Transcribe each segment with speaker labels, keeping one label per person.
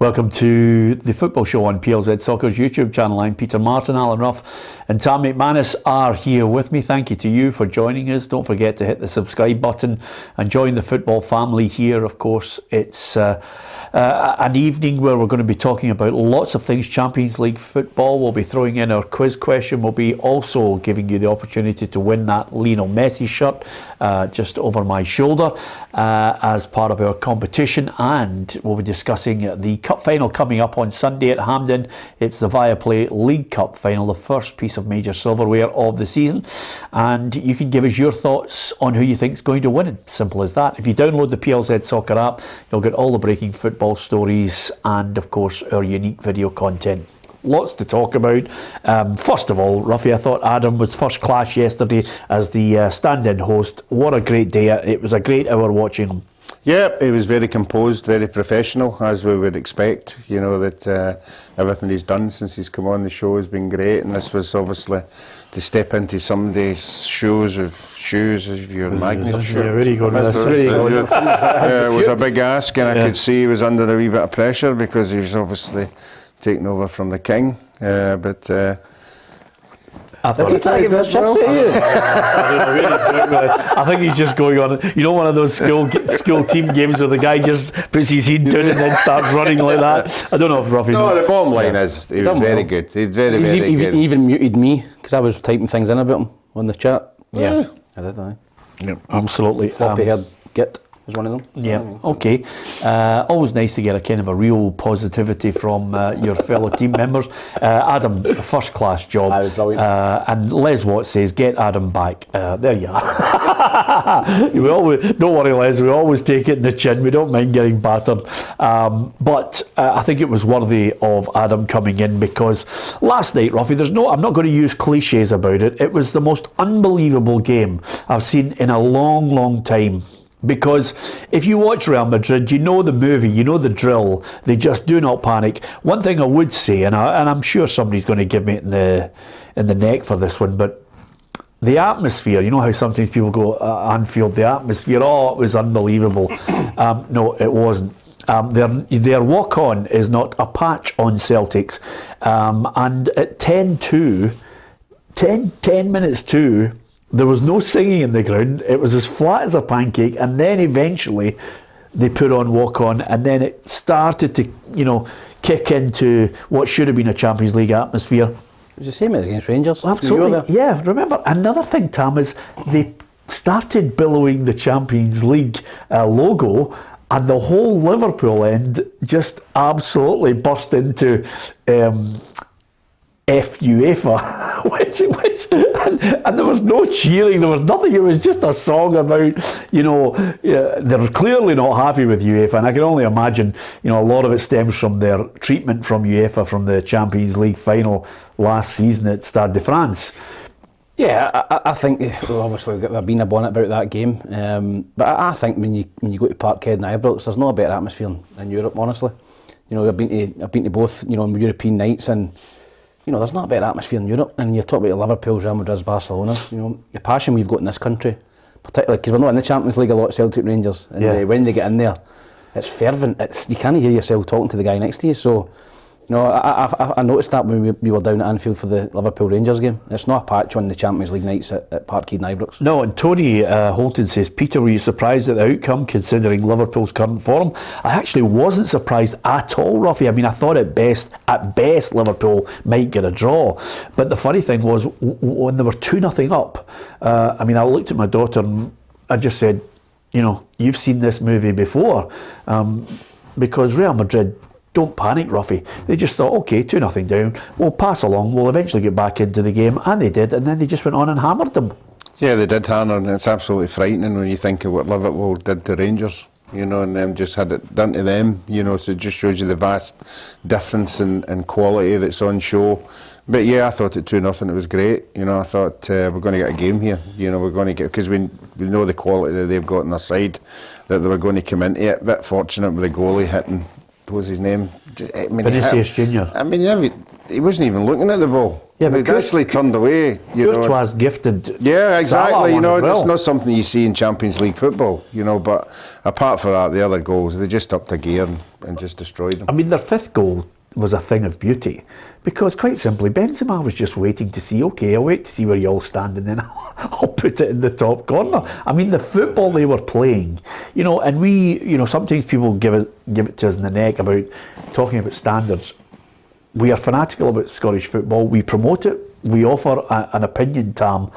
Speaker 1: Welcome to the football show on PLZ Soccer's YouTube channel. I'm Peter Martin, Alan Ruff and Tam McManus are here with me. Thank you to you for joining us. Don't forget to hit the subscribe button and join the football family here. Of course, it's an evening where we're going to be talking about lots of things. Champions League football. We'll be throwing in our quiz question. We'll be also giving you the opportunity to win that Lionel Messi shirt just over my shoulder as part of our competition. And we'll be discussing the Cup final coming up on Sunday at Hampden. It's the Viaplay League Cup final, the first piece of major silverware of the season. And you can give us your thoughts on who you think is going to win it. Simple as that. If you download the PLZ Soccer app, you'll get all the breaking football stories and, of course, our unique video content. Lots to talk about. First of all, Ruffy, I thought Adam was first class yesterday as the stand-in host. What a great day. It was a great hour watching him.
Speaker 2: Yeah, he was very composed, very professional, as we would expect. You know, that everything he's done since he's come on the show has been great, and this was obviously to step into somebody's shoes, if you're Magnus.
Speaker 1: Yeah, really good.
Speaker 2: It was a big ask, and I could see he was under a wee bit of pressure because he was obviously taking over from the king.
Speaker 1: I think he's just going on, you know, one of those school team games where the guy just puts his head down and then starts running like that. I don't know if Ruffy...
Speaker 2: No, the bottom line is he was very good. He's very good.
Speaker 3: He even muted me because I was typing things in about him on the chat.
Speaker 1: Yeah.
Speaker 3: I did, aye.
Speaker 1: Yeah, absolutely.
Speaker 3: Floppy head git was one of them.
Speaker 1: Yeah, okay. Always nice to get a kind of a real positivity from your fellow team members. Adam, first class job. And Les Watt says, get Adam back. There you are. Don't worry, Les, we always take it in the chin. We don't mind getting battered. But I think it was worthy of Adam coming in because last night, Ruffy, I'm not going to use cliches about it. It was the most unbelievable game I've seen in a long, long time. Because if you watch Real Madrid, you know the movie, you know the drill. They just do not panic. One thing I would say, and I'm sure somebody's going to give me it in the neck for this one, but the atmosphere, you know how sometimes people go, Anfield, the atmosphere, it was unbelievable. No, it wasn't. Their walk-on is not a patch on Celtics. And at 10 minutes to, there was no singing in the ground. It was as flat as a pancake, and then eventually they put on Walk On, and then it started to, kick into what should have been a Champions League atmosphere.
Speaker 3: It was the same as against Rangers.
Speaker 1: Absolutely. Yeah, remember, another thing, Tam, is they started billowing the Champions League logo, and the whole Liverpool end just absolutely burst into F UEFA, and there was no cheering, there was nothing. It was just a song about, they're clearly not happy with UEFA, and I can only imagine, a lot of it stems from their treatment from UEFA from the Champions League final last season at Stade de France.
Speaker 3: Yeah, I think obviously there've been a bonnet about that game, but I think when you go to Parkhead and Ibrox, there's not a better atmosphere in Europe, honestly. I've been to both, European nights, and there's not a better atmosphere in Europe. And you talk about Liverpool's, Real Madrid's, Barcelona's, the passion we've got in this country, particularly because we're not in the Champions League a lot, Celtic, Rangers, and when they get in there, it's fervent. You can't hear yourself talking to the guy next to you. So, I noticed that when we were down at Anfield for the Liverpool-Rangers game. It's not a patch on the Champions League nights at Parkhead and Ibrox. No,
Speaker 1: and Tony Holton says, Peter, were you surprised at the outcome considering Liverpool's current form? I actually wasn't surprised at all, Ruffy. I mean, I thought at best Liverpool might get a draw. But the funny thing was, when they were 2-0 up, I looked at my daughter and I just said, you've seen this movie before. Because Real Madrid don't panic, Ruffy. They just thought, okay, 2-0 down, we'll pass along, we'll eventually get back into the game, and they did, and then they just went on and hammered them.
Speaker 2: Yeah, they did hammer, and it's absolutely frightening when you think of what Liverpool did to Rangers, and them just had it done to them, so it just shows you the vast difference in quality that's on show. But yeah, I thought at 2-0 it was great. I thought we're going to get a game here. We're going to get, because we know the quality that they've got on their side, that they were going to come into it. A bit fortunate with the goalie hitting, what was his name?
Speaker 1: Vinicius Junior.
Speaker 2: he wasn't even looking at the ball.
Speaker 1: Yeah, but
Speaker 2: He'd actually turned away.
Speaker 1: Courtois gifted.
Speaker 2: Yeah, exactly.
Speaker 1: Salah
Speaker 2: You know,
Speaker 1: as well.
Speaker 2: it's not something you see in Champions League football. You know, but apart from that, the other goals, they just upped a gear and just destroyed them.
Speaker 1: I mean, their fifth goal was a thing of beauty because, quite simply, Benzema was just waiting to see. Okay, I'll wait to see where you all stand, and then I'll put it in the top corner. I mean, the football they were playing, you know, and we, you know, sometimes people give it to us in the neck about talking about standards. We are fanatical about Scottish football. We promote it. We offer an opinion, Tam,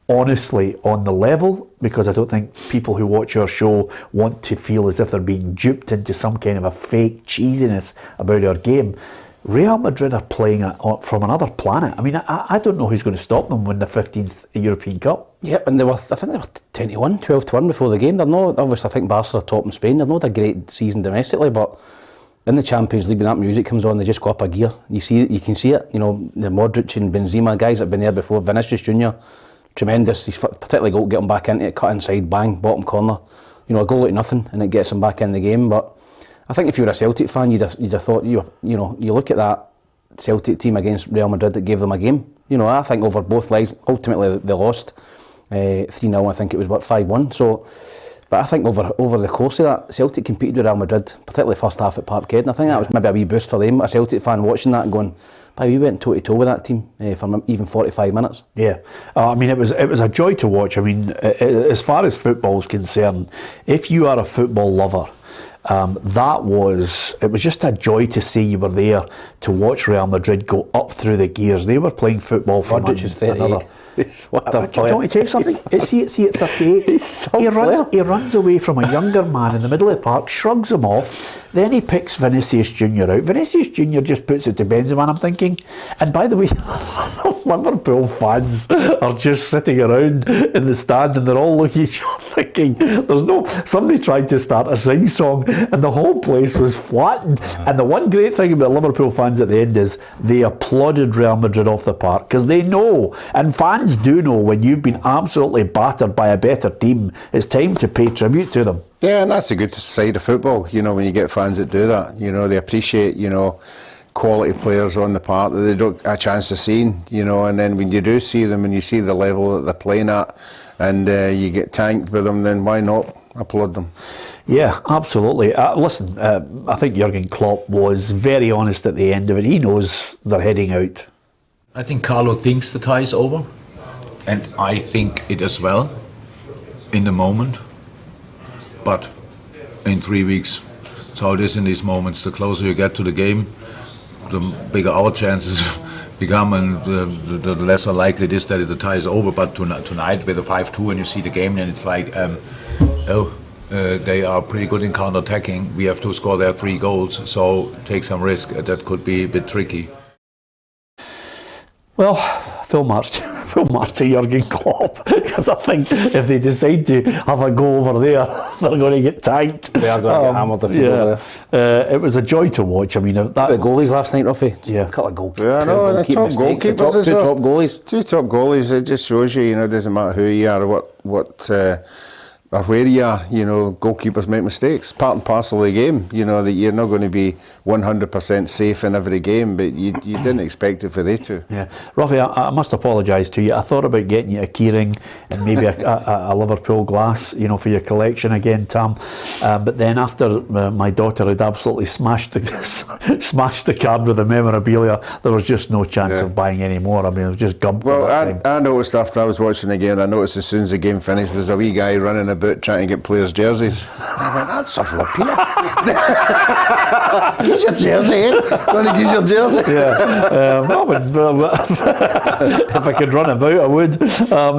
Speaker 1: honestly, on the level, because I don't think people who watch our show want to feel as if they're being duped into some kind of a fake cheesiness about our game. Real Madrid are playing from another planet. I mean, I don't know who's going to stop them win the 15th European Cup.
Speaker 3: Yep, and I think they were 12-1 before the game. They're not, obviously, I think Barca are top in Spain. They've not had a great season domestically, but in the Champions League, when that music comes on, they just go up a gear. You can see it. You know, the Modric and Benzema guys that have been there before. Vinicius Junior, tremendous. He's particularly got to get him back into it, cut inside, bang, bottom corner. You know, a goal like nothing, and it gets him back in the game. But I think if you were a Celtic fan, you'd have thought you look at that Celtic team against Real Madrid that gave them a game. You know, I think over both legs, ultimately they lost 3-0. I think it was 5-1. So. But I think over the course of that, Celtic competed with Real Madrid, particularly first half at Parkhead, and I think that was maybe a wee boost for them, a Celtic fan watching that and going, we went toe-to-toe with that team for even 45 minutes. Yeah,
Speaker 1: I mean, it was a joy to watch. I mean, as far as football is concerned, if you are a football lover, it was just a joy to see you were there to watch Real Madrid go up through the gears. They were playing football from
Speaker 3: Modric is 38.
Speaker 1: What do you want me to tell you something? See at 38, he runs away from a younger man in the middle of the park, shrugs him off, then he picks Vinicius Junior out. Vinicius Junior just puts it to Benzema, and I'm thinking, and by the way, Liverpool fans are just sitting around in the stand and they're all looking at each other thinking, somebody tried to start a sing-song and the whole place was flattened. And the one great thing about Liverpool fans at the end is they applauded Real Madrid off the park, because they know, and fans do know, when you've been absolutely battered by a better team, it's time to pay tribute to them.
Speaker 2: Yeah, and that's a good side of football, you know, when you get fans that do that. You know, they appreciate, you know, quality players on the park that they don't get a chance to see, you know, and then when you do see them and you see the level that they're playing at and you get tanked with them, then why not applaud them?
Speaker 1: Yeah, absolutely. Listen, I think Jurgen Klopp was very honest at the end of it. He knows they're heading out.
Speaker 4: I think Carlo thinks the tie is over, and I think it as well in the moment. But in 3 weeks, it's how it is in these moments. The closer you get to the game, the bigger our chances become, and the lesser likely it is that the tie is over. But tonight with a 5-2 and you see the game, then it's like, they are pretty good in counter-attacking. We have to score their 3 goals, so take some risk. That could be a bit tricky.
Speaker 1: Well, full march to Jurgen Klopp, because I think if they decide to have a go over there, they're going to get tanked.
Speaker 3: They are going to get hammered if they go there.
Speaker 1: It was a joy to watch. I mean,
Speaker 3: the goalies last night, Ruffy.
Speaker 1: Yeah,
Speaker 3: a couple of goalkeepers.
Speaker 2: Yeah, I know, the top goalkeepers as well.
Speaker 3: Two top goalies.
Speaker 2: 2 top goalies. It just shows you, you know, it doesn't matter who you are or what or where you are, you know, goalkeepers make mistakes. Part and parcel of the game, you know, that you're not going to be 100% safe in every game, but you didn't expect it for they to.
Speaker 1: Yeah. Ruffy, I must apologise to you. I thought about getting you a keyring and maybe a Liverpool glass, you know, for your collection again, Tam. But then after my daughter had absolutely smashed the card with the memorabilia, there was just no chance of buying any more. I mean, it was just gubbed.
Speaker 2: Well, I noticed after I was watching the game, I noticed as soon as the game finished, was a wee guy running about trying to get players' jerseys. I went, that's a flip here. Use your jersey, eh? Want to use your jersey?
Speaker 1: Yeah. If I could run about, I would.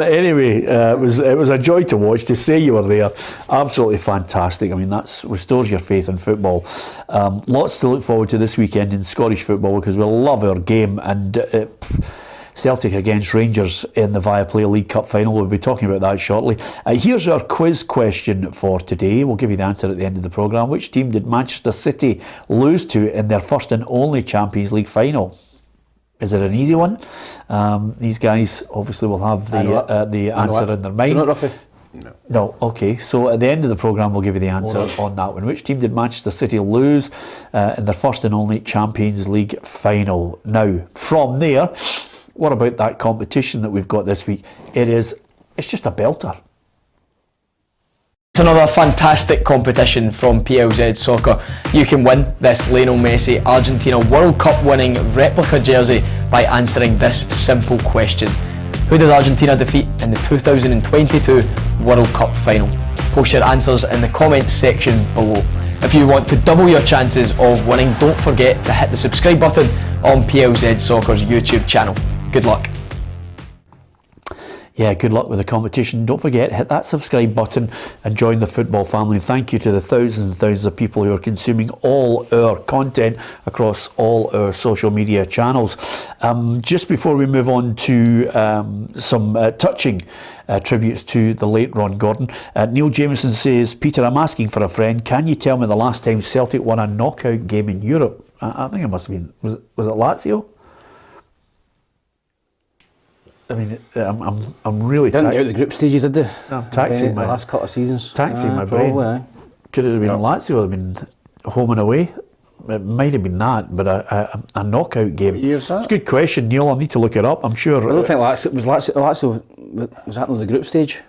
Speaker 1: Anyway, it was a joy to watch. To say you were there, absolutely fantastic. I mean, that restores your faith in football. Lots to look forward to this weekend in Scottish football, because we love our game, and Celtic against Rangers in the Viaplay League Cup final. We'll be talking about that shortly. Here's our quiz question for today. We'll give you the answer at the end of the programme. Which team did Manchester City lose to in their first and only Champions League final? Is it an easy one? These guys obviously will have the answer in their mind.
Speaker 3: Do you know what, Ruffy?
Speaker 1: No, okay. So at the end of the programme, we'll give you the answer on that one. Which team did Manchester City lose in their first and only Champions League final? Now, from there, what about that competition that we've got this week? It's just a belter.
Speaker 5: It's another fantastic competition from PLZ Soccer. You can win this Lionel Messi Argentina World Cup winning replica jersey by answering this simple question. Who did Argentina defeat in the 2022 World Cup final? Post your answers in the comments section below. If you want to double your chances of winning, don't forget to hit the subscribe button on PLZ Soccer's YouTube channel. Good luck.
Speaker 1: Yeah, good luck with the competition. Don't forget, hit that subscribe button and join the football family. Thank you to the thousands and thousands of people who are consuming all our content across all our social media channels. Just before we move on to some touching tributes to the late Ron Gordon, Neil Jameson says, Peter, I'm asking for a friend. Can you tell me the last time Celtic won a knockout game in Europe? I think it must have been, was it Lazio? I mean, I'm really...
Speaker 3: Didn't get out the group stages, did they?
Speaker 1: I'm taxing
Speaker 3: the last couple of seasons.
Speaker 1: Taxing my
Speaker 3: probably,
Speaker 1: brain. Could it have been Lazio? Have been home and away? It might have been that, but a knockout game.
Speaker 2: What year's that?
Speaker 1: It's a good question, Neil. I'll need to look it up. I'm sure.
Speaker 3: I don't think Lazio was that in the group stage?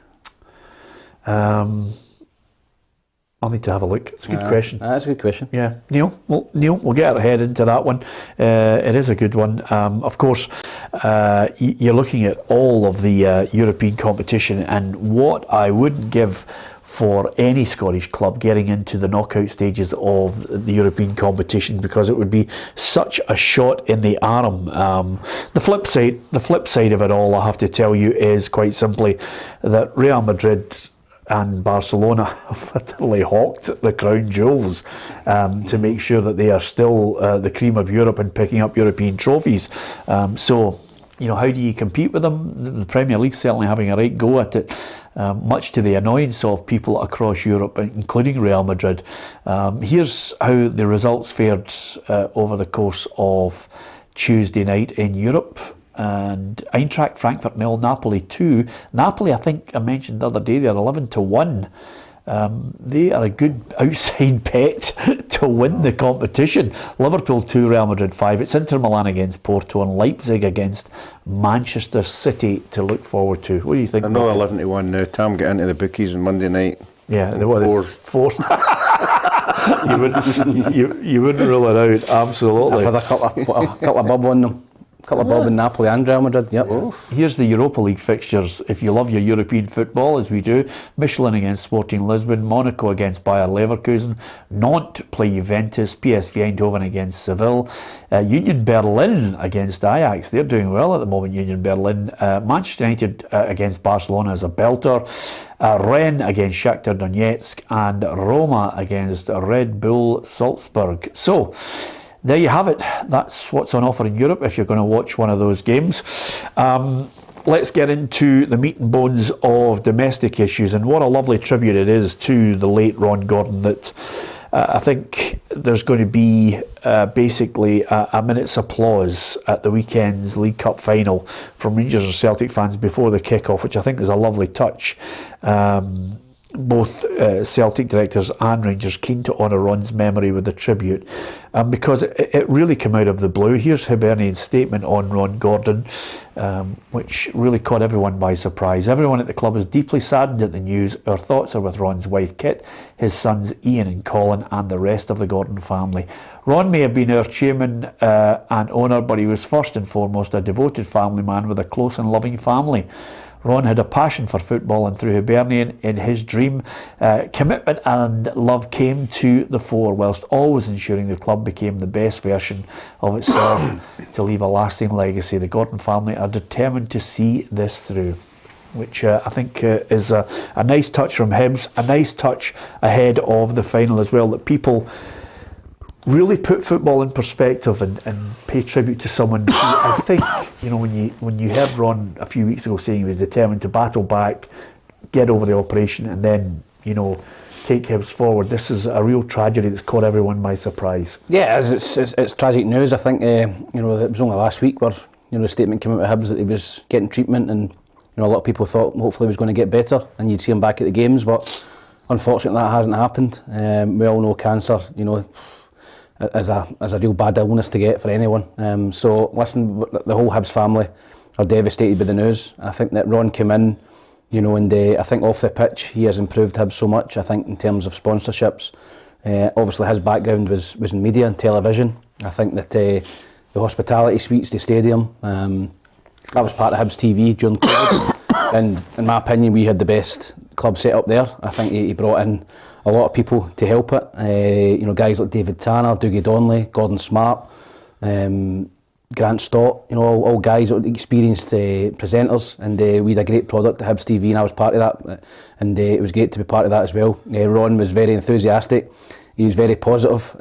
Speaker 1: I'll need to have a look. It's a good question.
Speaker 3: That's a good question.
Speaker 1: Yeah, Neil, we'll get our head into that one. It is a good one. Of course, you're looking at all of the European competition, and what I wouldn't give for any Scottish club getting into the knockout stages of the European competition, because it would be such a shot in the arm. The flip side of it all, I have to tell you, is quite simply that Real Madrid and Barcelona have literally hawked the crown jewels to make sure that they are still the cream of Europe and picking up European trophies. So, how do you compete with them? The Premier League's certainly having a right go at it, much to the annoyance of people across Europe, including Real Madrid. Here's how the results fared over the course of Tuesday night in Europe. And Eintracht Frankfurt 0, Napoli 2. Napoli, I think I mentioned the other day, they're 11-1. They are a good outside bet to win the competition. Liverpool 2, Real Madrid 5. It's Inter Milan against Porto and Leipzig against Manchester City to look forward to. What do you think?
Speaker 2: I know 11-1 now. Tom, get into the bookies on Monday night.
Speaker 1: Yeah, they were four. you wouldn't rule it out, absolutely.
Speaker 3: I've had a couple of bob on them. Couple of bob in Napoli and Real Madrid, yep.
Speaker 1: Here's the Europa League fixtures. If you love your European football, as we do, Michelin against Sporting Lisbon, Monaco against Bayer Leverkusen, Nantes play Juventus, PSV Eindhoven against Seville, Union Berlin against Ajax. They're doing well at the moment, Union Berlin. Manchester United against Barcelona as a belter. Rennes against Shakhtar Donetsk, and Roma against Red Bull Salzburg. So, there you have it. That's what's on offer in Europe if you're going to watch one of those games. Let's get into the meat and bones of domestic issues, and what a lovely tribute it is to the late Ron Gordon that I think there's going to be basically a minute's applause at the weekend's League Cup final from Rangers or Celtic fans before the kick-off, which I think is a lovely touch. Both Celtic directors and Rangers keen to honour Ron's memory with a tribute, because it really came out of the blue. Here's Hibernian's statement on Ron Gordon, which really caught everyone by surprise. Everyone at the club is deeply saddened at the news. Our thoughts are with Ron's wife Kit, his sons Ian and Colin, and the rest of the Gordon family. Ron may have been our chairman and owner, but he was first and foremost a devoted family man with a close and loving family. Ron had a passion for football, and through Hibernian, in his dream, commitment and love came to the fore, whilst always ensuring the club became the best version of itself to leave a lasting legacy. The Gordon family are determined to see this through, which I think is a nice touch from Hibs, a nice touch ahead of the final as well, that people really put football in perspective and pay tribute to someone who, I think, when you heard Ron a few weeks ago saying he was determined to battle back, get over the operation, and then, take Hibs forward. This is a real tragedy that's caught everyone by surprise.
Speaker 3: Yeah, it's tragic news. I think, it was only last week where, a statement came out of Hibs that he was getting treatment and You know, a lot of people thought hopefully he was going to get better and you'd see him back at the games, but unfortunately that hasn't happened. We all know cancer, you know, is a real bad illness to get for anyone. So listen, the whole Hibs family are devastated by the news. I think that Ron came in, you know, and I think off the pitch he has improved Hibs so much. I think in terms of sponsorships, obviously his background was in media and television. I think that the hospitality suites, the stadium, that was part of Hibs TV during COVID. And in my opinion, we had the best club set up there. I think he brought in a lot of people to help it. You know, guys like David Tanner, Dougie Donnelly, Gordon Smart, Grant Stott, you know, all guys, experienced presenters, and we had a great product at Hibs TV, and I was part of that, and it was great to be part of that as well. Ron was very enthusiastic, he was very positive.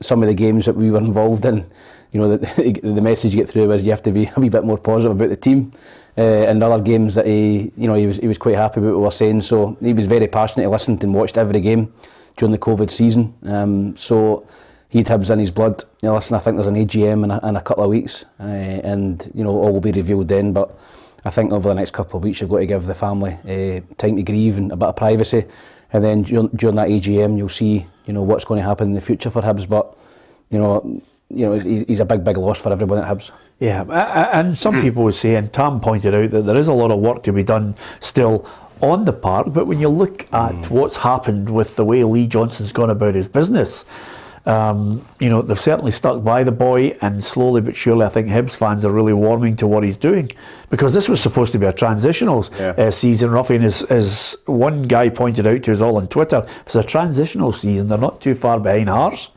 Speaker 3: Some of the games that we were involved in, you know, the message you get through was you have to be a wee bit more positive about the team. And other games that he was quite happy with what we were saying, so he was very passionate. He listened and watched every game during the COVID season. So he'd Hibs in his blood. You know, listen, I think there's an AGM in a couple of weeks, and you know, all will be revealed then. But I think over the next couple of weeks, you've got to give the family time to grieve and a bit of privacy, and then during that AGM, you'll see, you know, what's going to happen in the future for Hibs. But you know, he's a big loss for everyone at Hibs.
Speaker 1: Yeah, and some people would say, and Tam pointed out, that there is a lot of work to be done still on the park, but when you look at what's happened with the way Lee Johnson's gone about his business, you know, they've certainly stuck by the boy, and slowly but surely I think Hibs fans are really warming to what he's doing, because this was supposed to be a transitional season, Ruffy, and as one guy pointed out to us all on Twitter, it's a transitional season, they're not too far behind ours.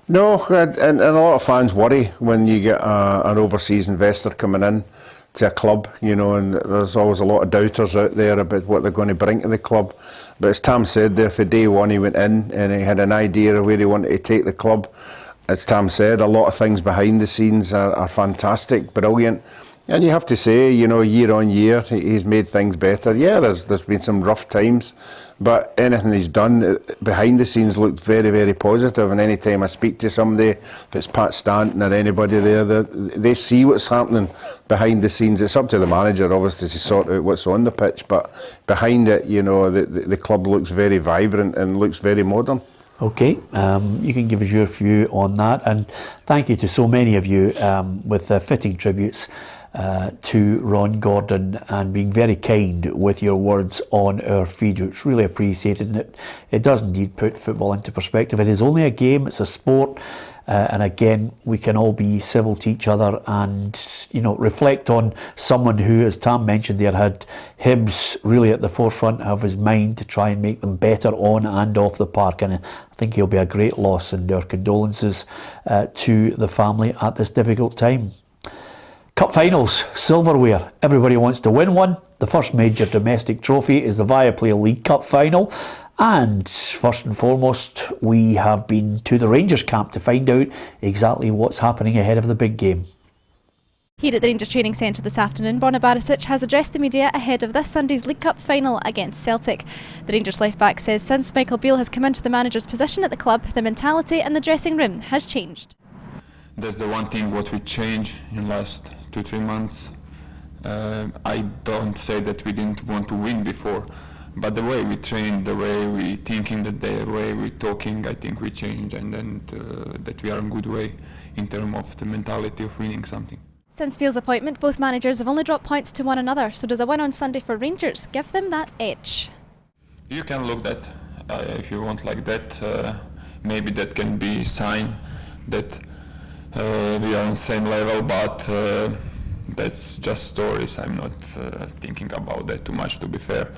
Speaker 2: No, and a lot of fans worry when you get an overseas investor coming in to a club, you know, and there's always a lot of doubters out there about what they're going to bring to the club. But as Tam said there, for day one he went in and he had an idea of where he wanted to take the club. As Tam said, a lot of things behind the scenes are fantastic, brilliant. And you have to say, you know, year on year, he's made things better. Yeah, there's been some rough times, but anything he's done behind the scenes looked very, very positive. And any time I speak to somebody, if it's Pat Stanton or anybody there, they see what's happening behind the scenes. It's up to the manager, obviously, to sort out what's on the pitch, but behind it, you know, the club looks very vibrant and looks very modern.
Speaker 1: Okay, you can give us your view on that, and thank you to so many of you with fitting tributes to Ron Gordon, and being very kind with your words on our feed. It's really appreciated, and it does indeed put football into perspective. It is only a game, it's a sport, and again, we can all be civil to each other and, you know, reflect on someone who, as Tam mentioned there, had Hibs really at the forefront of his mind to try and make them better on and off the park, and I think he'll be a great loss, and our condolences to the family at this difficult time. Cup finals, silverware, everybody wants to win one. The first major domestic trophy is the Viaplay League Cup final, and first and foremost we have been to the Rangers camp to find out exactly what's happening ahead of the big game.
Speaker 6: Here at the Rangers Training Centre this afternoon, Borna Barisic has addressed the media ahead of this Sunday's League Cup final against Celtic. The Rangers left-back says since Michael Beale has come into the manager's position at the club, the mentality in the dressing room has changed.
Speaker 7: That's the one thing what we changed in last 2-3 months. I don't say that we didn't want to win before, but the way we train, the way we thinking, the way we talking, I think we changed, and then that we are in a good way in terms of the mentality of winning something.
Speaker 6: Since Beale's appointment, both managers have only dropped points to one another, so does a win on Sunday for Rangers give them that edge?
Speaker 7: You can look that, if you want like that, maybe that can be a sign that we are on the same level, but that's just stories. I'm not thinking about that too much, to be fair.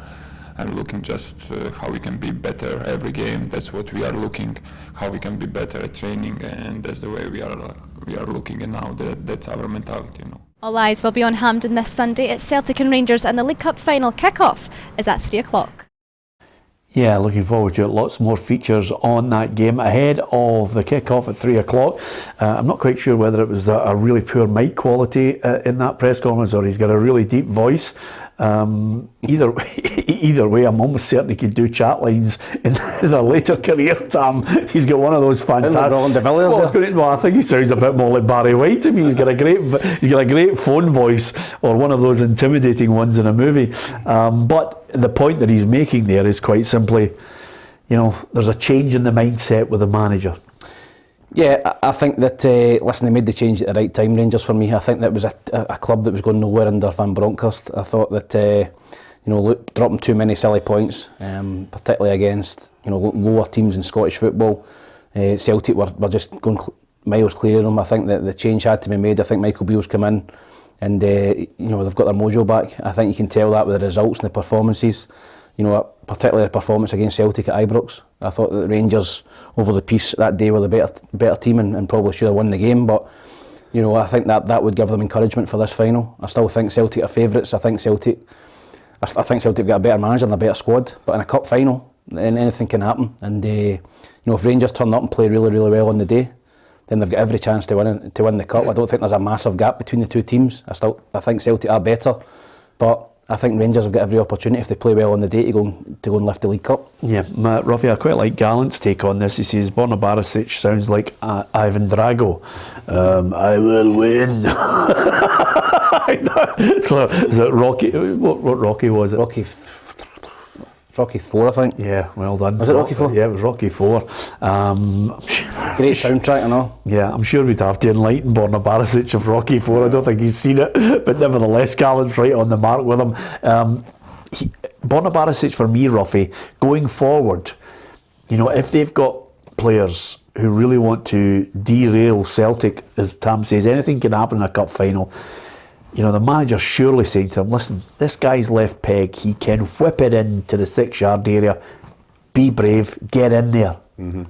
Speaker 7: I'm looking just how we can be better every game. That's what we are looking, how we can be better at training, and that's the way we are looking, and now that's our mentality, you know.
Speaker 6: All eyes will be on Hampden this Sunday at Celtic and Rangers, and the League Cup final kick-off is at 3 o'clock.
Speaker 1: Yeah, looking forward to it. Lots more features on that game ahead of the kick-off at 3 o'clock. I'm not quite sure whether it was a really poor mic quality in that press conference, or he's got a really deep voice. Either way, I'm almost certain he could do chat lines in a later career. Tam, he's got one of those fantastic. Well, I think he sounds a bit more like Barry White to me. He's got a great phone voice, or one of those intimidating ones in a movie. But the point that he's making there is quite simply, there's a change in the mindset with the manager.
Speaker 3: Yeah, I think that, listen, they made the change at the right time, Rangers, for me. I think that was a club that was going nowhere under Van Bronckhorst. I thought that, dropping too many silly points, particularly against, lower teams in Scottish football. Celtic were just going miles clear of them. I think that the change had to be made. I think Michael Beale's come in and, they've got their mojo back. I think you can tell that with the results and the performances. Particularly the performance against Celtic at Ibrox. I thought that the Rangers over the piece that day were the better team and probably should have won the game, but I think that would give them encouragement for this final. I still think Celtic are favourites. I think Celtic got a better manager and a better squad, but in a cup final anything can happen, and if Rangers turn up and play really, really well on the day, then they've got every chance to win the cup. I don't think there's a massive gap between the two teams. I think Celtic are better, but I think Rangers have got every opportunity if they play well on the day to go and lift the League Cup. Yeah,
Speaker 1: Ruffy, I quite like Gallant's take on this. He says Borna Barisic sounds like Ivan Drago. I will win. So is it Rocky? What Rocky was it?
Speaker 3: Rocky 4, I think.
Speaker 1: Yeah, well done.
Speaker 3: Was it Rocky 4?
Speaker 1: Yeah, it was Rocky 4.
Speaker 3: Great soundtrack and all.
Speaker 1: Yeah, I'm sure we'd have to enlighten Borna Barisic of Rocky 4. I don't think he's seen it, but nevertheless, Gallant's right on the mark with him. Borna Barisic, for me, Ruffy, going forward, if they've got players who really want to derail Celtic, as Tam says, anything can happen in a cup final. The manager surely saying to him, listen, this guy's left peg, he can whip it into the 6-yard area. Be brave, get in there.
Speaker 2: Mm-hmm.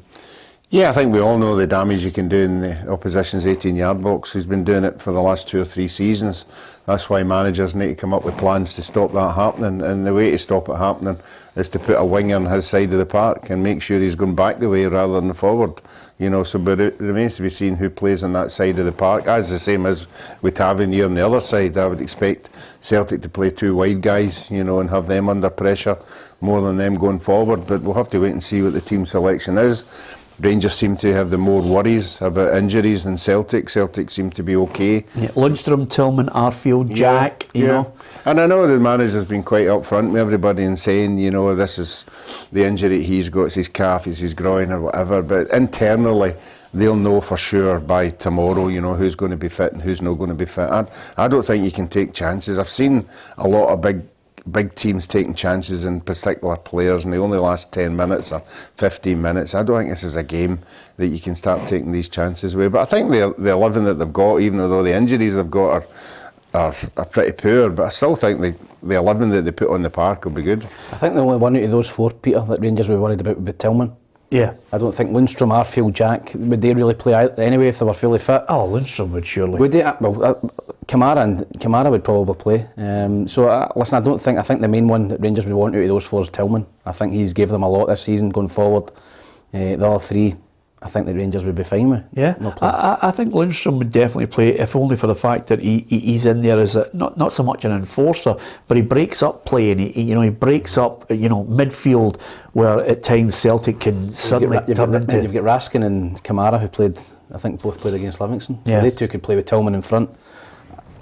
Speaker 2: Yeah, I think we all know the damage you can do in the opposition's 18-yard box. He's been doing it for the last 2 or 3 seasons. That's why managers need to come up with plans to stop that happening, and the way to stop it happening is to put a winger on his side of the park and make sure he's going back the way rather than forward. But it remains to be seen who plays on that side of the park. As the same as with Tavernier on the other side, I would expect Celtic to play 2 wide guys, and have them under pressure more than them going forward. But we'll have to wait and see what the team selection is. Rangers seem to have the more worries about injuries than Celtic. Celtic seem to be okay.
Speaker 1: Yeah, Lundstrom, Tillman, Arfield, Jack, you know.
Speaker 2: And I know the manager's been quite upfront with everybody and saying, this is the injury he's got, it's his calf, it's his groin or whatever. But internally, they'll know for sure by tomorrow, who's going to be fit and who's not going to be fit. I don't think you can take chances. I've seen a lot of big teams taking chances in particular players, and they only last 10 minutes or 15 minutes. I don't think this is a game that you can start taking these chances away. But I think the 11 that they've got, even though the injuries they've got are pretty poor, but I still think the 11 that they put on the park will be good.
Speaker 3: I think the only one out of those 4, Peter, that Rangers were worried about would be Tillman.
Speaker 1: Yeah.
Speaker 3: I don't think Lundstrom, Arfield, Jack, would they really play out anyway if they were fully fit?
Speaker 1: Oh, Lundstrom would surely.
Speaker 3: Would they? Well, Kamara would probably play. Listen, I think the main one that Rangers would want out of those 4 is Tillman. I think he's gave them a lot this season going forward. The other 3, I think the Rangers would be fine with.
Speaker 1: Yeah, I think Lundstrom would definitely play, if only for the fact that he's in there as not so much an enforcer, but he breaks up play, and he breaks up midfield where at times Celtic can suddenly turn into.
Speaker 3: You've got Raskin and Kamara who both played against Livingston. So they 2 could play with Tillman in front.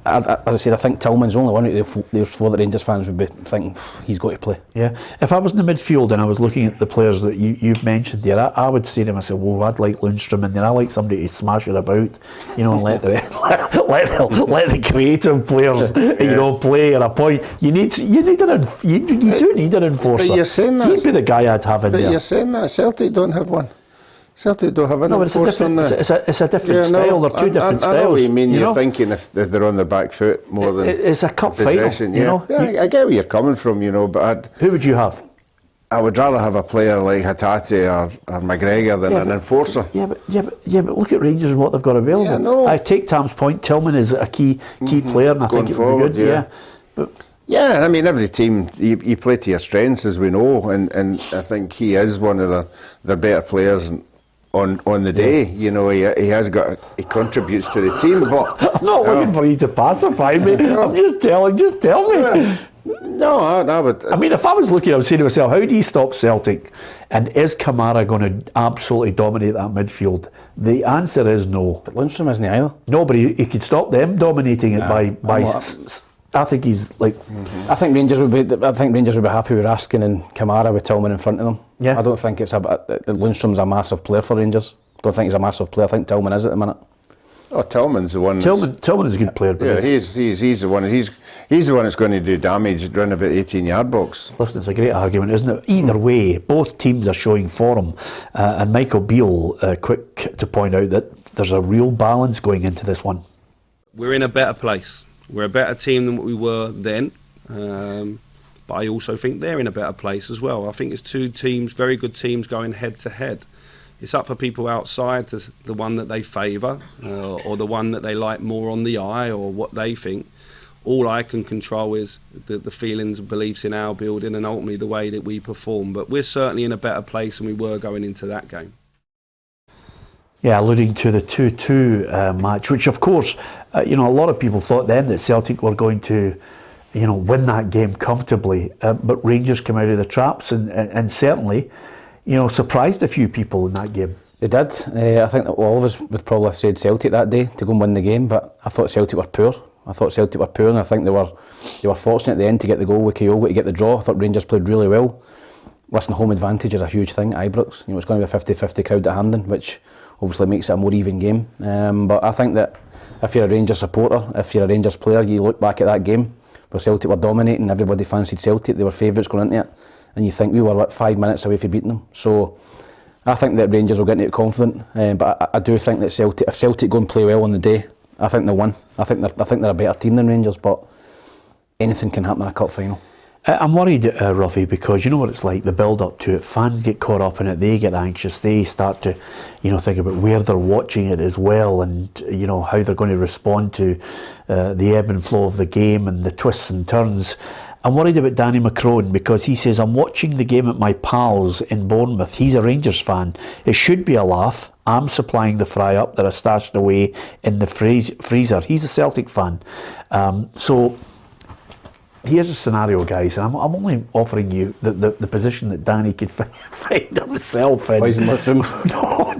Speaker 3: As I said, I think Tillman's only one out of those 4 that Rangers fans would be thinking he's got to play.
Speaker 1: Yeah, if I was in the midfield and I was looking at the players that you've mentioned there, I would say to myself, well, I'd like Lundstrom in there. I like somebody to smash it about, and let the creative players, play at a point. You do need an enforcer.
Speaker 2: But you're saying that
Speaker 1: he'd be the guy I'd have in there.
Speaker 2: But you're saying that Celtic don't have one. Celtic don't have an enforcer on there.
Speaker 1: It's a different style. They're 2 different styles. I know
Speaker 2: what you mean. You're thinking if they're on their back foot more than
Speaker 1: it's a cup final.
Speaker 2: Yeah, I get where you're coming from. But
Speaker 1: who would you have?
Speaker 2: I would rather have a player like Hatate or McGregor than an enforcer.
Speaker 1: Yeah, but look at Rangers and what they've got available.
Speaker 2: Yeah, no.
Speaker 1: I take Tam's point. Tillman is a key player, and I think it would be good.
Speaker 2: Yeah, I mean, every team, you play to your strengths, as we know, and I think he is one of the better players on the day. He contributes to the team, but
Speaker 1: I'm not looking for you to pacify me. I'm just tell me.
Speaker 2: No, but
Speaker 1: I mean, if I was looking, I would say to myself, how do you stop Celtic? And is Kamara going to absolutely dominate that midfield? The answer is no.
Speaker 3: But Lundstram isn't either.
Speaker 1: No, but he could stop them dominating it by I think he's like.
Speaker 3: I think Rangers would be happy with Raskin and Kamara with Tillman in front of them.
Speaker 1: Yeah.
Speaker 3: I don't think Lundstram's a massive player for Rangers. Don't think he's a massive player. I think Tillman is at the minute.
Speaker 2: Oh, Tillman's the one.
Speaker 1: Tillman is a good player. But
Speaker 2: yeah, he's the one. He's the one that's going to do damage around about 18-yard box.
Speaker 1: Listen, it's a great argument, isn't it? Either way, both teams are showing form, and Michael Beale, quick to point out that there's a real balance going into this one.
Speaker 8: We're in a better place. We're a better team than what we were then, but I also think they're in a better place as well. I think it's two teams, very good teams, going head to head. It's up for people outside to the one that they favour or the one that they like more on the eye or what they think. All I can control is the feelings and beliefs in our building and ultimately the way that we perform. But we're certainly in a better place than we were going into that game.
Speaker 1: Yeah, alluding to the 2-2 match, which of course, a lot of people thought then that Celtic were going to, win that game comfortably. But Rangers came out of the traps and certainly, surprised a few people in that game.
Speaker 3: They did. I think that all of us would probably have said Celtic that day to go and win the game, but I thought Celtic were poor. And I think they were fortunate at the end to get the goal with Kyogo to get the draw. I thought Rangers played really well. Listen, home advantage is a huge thing at Ibrox. It's going to be a 50-50 crowd at Hampden, which obviously makes it a more even game. But I think that if you're a Rangers supporter, if you're a Rangers player, you look back at that game where Celtic were dominating, everybody fancied Celtic, they were favourites going into it, and you think we were 5 minutes away from beating them. So I think that Rangers will get into it confident, but I do think that if Celtic go and play well on the day, I think they'll win. I think they're a better team than Rangers, but anything can happen in a cup final.
Speaker 1: I'm worried, Ruffy, because you know what it's like, the build-up to it. Fans get caught up in it, they get anxious, they start to, think about where they're watching it as well and, how they're going to respond to the ebb and flow of the game and the twists and turns. I'm worried about Danny McCrone because he says, I'm watching the game at my pal's in Bournemouth. He's a Rangers fan. It should be a laugh. I'm supplying the fry-up that I stashed away in the freezer. He's a Celtic fan. So here's a scenario, guys, and I'm only offering you the position that Danny could find himself in.
Speaker 3: Poison mushrooms?
Speaker 1: No,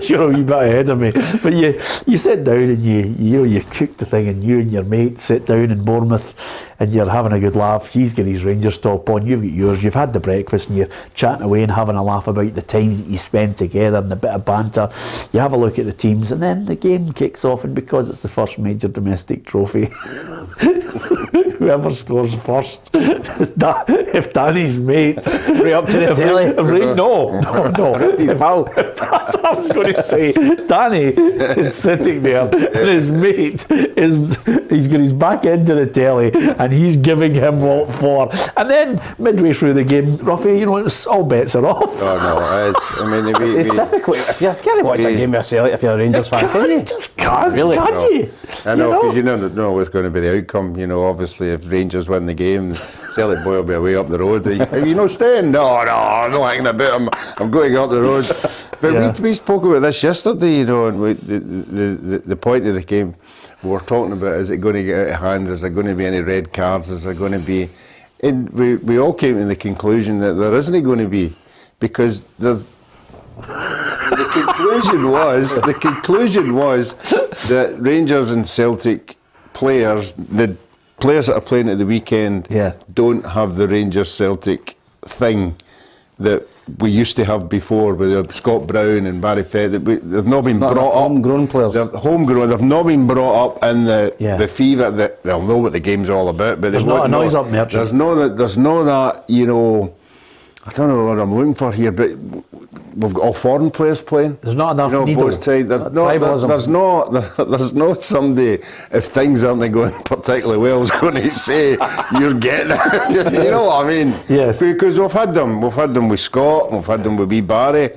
Speaker 1: you're a wee bit ahead of me. But you sit down and you cook the thing, and you and your mate sit down in Bournemouth and you're having a good laugh. He's got his Rangers top on, you've got yours, you've had the breakfast and you're chatting away and having a laugh about the times that you spend together and a bit of banter. You have a look at the teams and then the game kicks off, and because it's the first major domestic trophy, whoever scores first, if Danny's mate
Speaker 3: Right up to the telly.
Speaker 1: No. That's what I was going to say. Danny is sitting there and his mate he's got his back into the telly and he's giving him what for. And then midway through the game, Ruffy, it's all bets are off.
Speaker 2: Oh no,
Speaker 3: it's difficult. If you can't watch a game with Celtic if you're a Rangers fan, can you?
Speaker 1: Just can't,
Speaker 3: really?
Speaker 1: Can you?
Speaker 2: I know, because you know what's going to be the outcome. Obviously, if Rangers win the game, Celtic boy will be away up the road. Are you not staying? No, I'm not hanging about. I'm going to go up the road. But we spoke about this yesterday, and the point of the game we were talking about, is it going to get out of hand? Is there going to be any red cards? Is there going to be... And we all came to the conclusion that there isn't going to be, because there's... The conclusion was that Rangers and Celtic players, the players that are playing at the weekend, don't have the Rangers-Celtic thing that we used to have before with Scott Brown and Barry Fett. They've not been brought up.
Speaker 3: Homegrown players.
Speaker 2: They're homegrown. They've not been brought up in the fever that they'll know what the game's all about. But
Speaker 1: there's not a noise up there.
Speaker 2: There's no that. I don't know what I'm looking for here, but we've got all foreign players playing.
Speaker 1: There's not enough needle.
Speaker 2: Both sides. There's not somebody, if things aren't going particularly well, is going to say you're getting it. You know what I mean?
Speaker 1: Yes.
Speaker 2: Because we've had them with Scott, we've had them with wee Barry,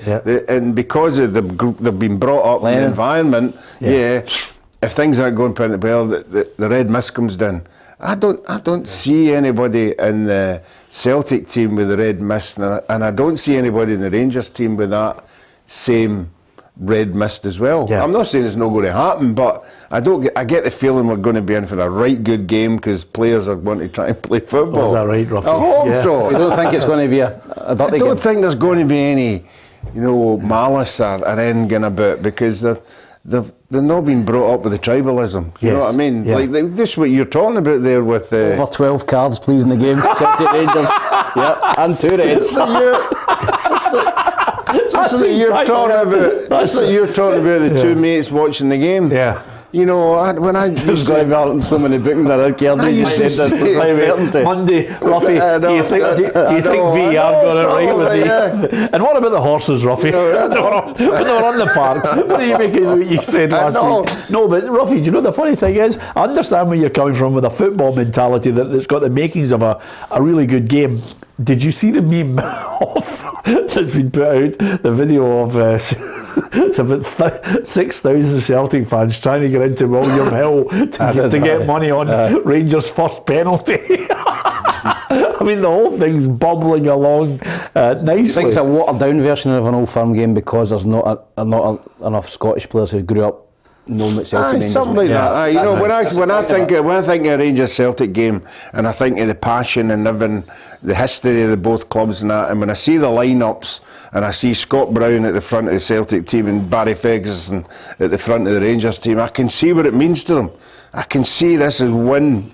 Speaker 2: and because of they've been brought up in the environment. If things aren't going particularly well, the red mist comes down. I don't see anybody in the Celtic team with the red mist, and I don't see anybody in the Rangers team with that same red mist as well.
Speaker 1: Yeah.
Speaker 2: I'm not saying it's not going to happen, but I get the feeling we're going to be in for a right good game because players are going to try and play football.
Speaker 1: Oh, is that right, Ruffy?
Speaker 2: I hope
Speaker 1: Yeah.
Speaker 2: so.
Speaker 3: You don't think it's going to be a dirty
Speaker 2: I don't
Speaker 3: game?
Speaker 2: think there's going to be any, malice or ending about because they've not been brought up with the tribalism. You know
Speaker 1: Yes.
Speaker 2: what I mean?
Speaker 1: Yeah.
Speaker 2: Like this, what you're talking about there with
Speaker 3: Over 12 cards, please, in the game. Celtic Rangers. Yep, and 2 reds.
Speaker 2: Just that you're talking about the two mates watching the game.
Speaker 1: Yeah.
Speaker 2: When I
Speaker 3: There's going to be so many bookings that I cared.
Speaker 2: I used to say-
Speaker 1: Monday, Ruffy,
Speaker 2: I know,
Speaker 1: do you think
Speaker 2: I
Speaker 1: VR got it right with you?
Speaker 2: yeah.
Speaker 1: And what about the horses, Ruffy? When they were on the park, what do you make of what you said
Speaker 2: I
Speaker 1: last
Speaker 2: know.
Speaker 1: week? No, but Ruffy, do you know the funny thing is, I understand where you're coming from with a football mentality that's got the makings of a really good game. Did you see the meme that's been put out? The video of it's about 6,000 Celtic fans trying to get into William Hill to get money on Rangers' first penalty. I mean, the whole thing's bubbling along
Speaker 3: I
Speaker 1: nicely.
Speaker 3: think it's a watered down version of an Old Firm game because there's not enough Scottish players who grew up knowing what Celtic Rangers
Speaker 2: something
Speaker 3: were.
Speaker 2: like that. When I think
Speaker 3: right.
Speaker 2: when I think of a Rangers Celtic game, and I think of the passion and even the history of the both clubs and that, and when I see the lineups and I see Scott Brown at the front of the Celtic team and Barry Ferguson at the front of the Rangers team, I can see what it means to them. I can see this is win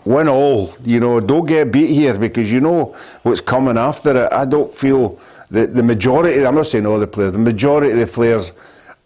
Speaker 2: all. Don't get beat here because you know what's coming after it. I don't feel that the majority. I'm not saying all the players. The majority of the players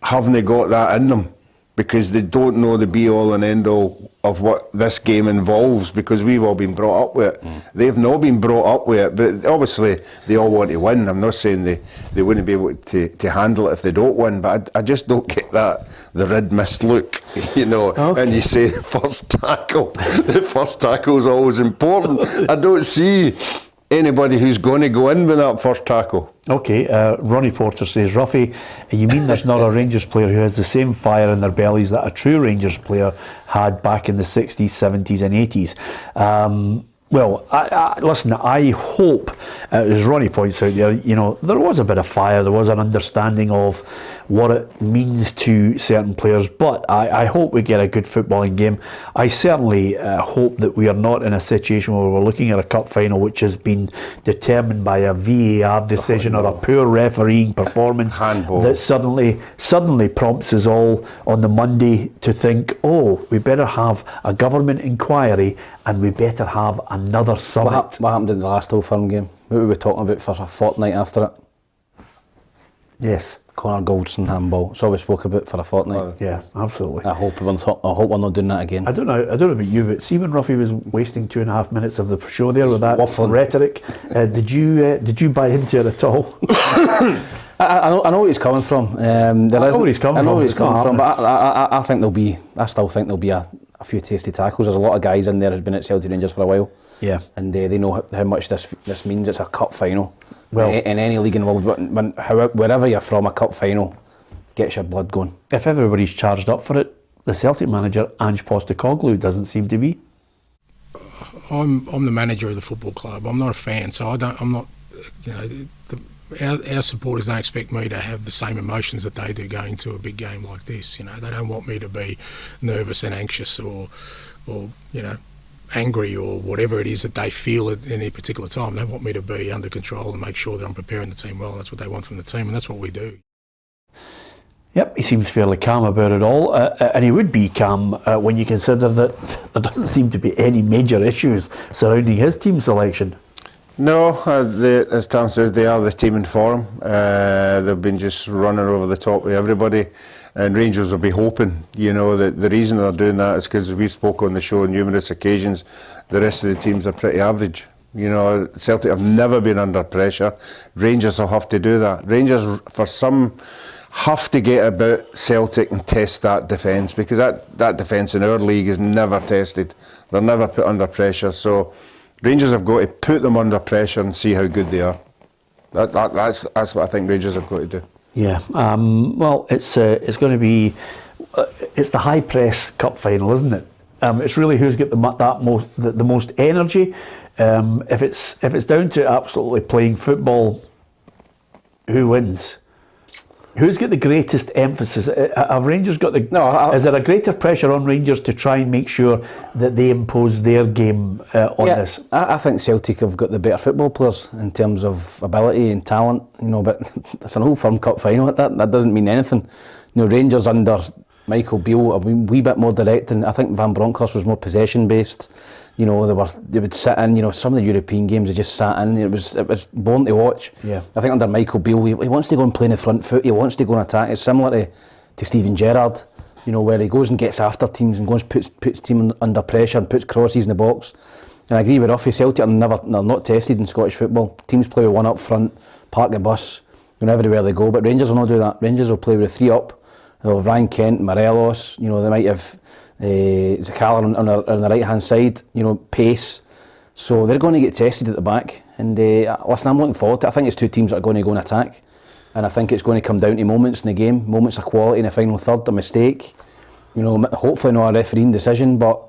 Speaker 2: haven't got that in them, because they don't know the be-all and end-all of what this game involves, because we've all been brought up with it. They've not been brought up with it, but obviously they all want to win. I'm not saying they wouldn't be able to handle it if they don't win, but I just don't get the red mist look,
Speaker 1: Okay.
Speaker 2: and you say the first tackle is always important. I don't see anybody who's going to go in with that first tackle.
Speaker 1: Okay, Ronnie Porter says, Ruffy, you mean there's not a Rangers player who has the same fire in their bellies that a true Rangers player had back in the 60s, 70s and 80s? Well, listen, I hope, as Ronnie points out there, there was a bit of fire, there was an understanding of what it means to certain players, but I hope we get a good footballing game. I certainly hope that we are not in a situation where we're looking at a cup final which has been determined by a VAR decision or a poor refereeing performance
Speaker 2: Handball.
Speaker 1: that suddenly prompts us all on the Monday to think, oh, we better have a government inquiry and we better have another summit.
Speaker 3: What happened in the last Old Firm game? What were we talking about for a fortnight after it?
Speaker 1: Yes.
Speaker 3: Connor Goldson handball. That's all we spoke about for a fortnight.
Speaker 1: Yeah, absolutely.
Speaker 3: I hope we're not doing that again.
Speaker 1: I don't know about you, but see when Ruffy was wasting 2.5 minutes of the show there with that
Speaker 3: Waffling.
Speaker 1: rhetoric, did you buy into it at all?
Speaker 3: I know where he's coming from. I know where he's coming from, but I still think there'll be a few tasty tackles. There's a lot of guys in there who's been at Celtic Rangers for a while.
Speaker 1: Yeah.
Speaker 3: And they know how much this means. It's a cup final.
Speaker 1: Well,
Speaker 3: in any league in the world, wherever you're from, a cup final gets your blood going.
Speaker 1: If everybody's charged up for it, the Celtic manager, Ange Postecoglou, doesn't seem to be.
Speaker 9: I'm the manager of the football club. I'm not a fan, so I'm not. Our supporters don't expect me to have the same emotions that they do going to a big game like this. They don't want me to be nervous and anxious or angry or whatever it is that they feel at any particular time. They want me to be under control and make sure that I'm preparing the team well. That's what they want from the team, and that's what we do.
Speaker 1: Yep, he seems fairly calm about it all, and he would be calm when you consider that there doesn't seem to be any major issues surrounding his team selection.
Speaker 2: No, as Tom says, they are the team in form. They've been just running over the top of everybody, and Rangers will be hoping, that the reason they're doing that is because we spoke on the show on numerous occasions, the rest of the teams are pretty average. Celtic have never been under pressure. Rangers will have to do that. Rangers, for some, have to get about Celtic and test that defence, because that defence in our league is never tested. They're never put under pressure, so Rangers have got to put them under pressure and see how good they are. That's what I think Rangers have got to do.
Speaker 1: Yeah, well, it's going to be it's the high press cup final, isn't it? It's really who's got the most energy. If it's down to absolutely playing football, who wins? Who's got the greatest emphasis? Have Rangers got the? Is there a greater pressure on Rangers to try and make sure that they impose their game on this?
Speaker 3: I think Celtic have got the better football players in terms of ability and talent. But it's an Old Firm Cup final. That doesn't mean anything. Rangers under Michael Beale a wee bit more direct, and I think Van Bronckhorst was more possession based. They would sit in. Some of the European games they just sat in. It was boring to watch.
Speaker 1: Yeah.
Speaker 3: I think under Michael Beale, he wants to go and play in the front foot. He wants to go and attack. It's similar to Steven Gerrard. Where he goes and gets after teams and goes puts team under pressure and puts crosses in the box. And I agree with Ruffy. Celtic are not tested in Scottish football. Teams play with one up front, park the bus, everywhere they go. But Rangers will not do that. Rangers will play with 3 up. They'll have Ryan Kent, Morelos. They might have Zakala on the right hand side. Pace. So they're going to get tested at the back. And listen, I'm looking forward to it. I think it's 2 teams that are going to go and attack. And I think it's going to come down to moments in the game, moments of quality in the final third, a mistake. Hopefully not a refereeing decision, but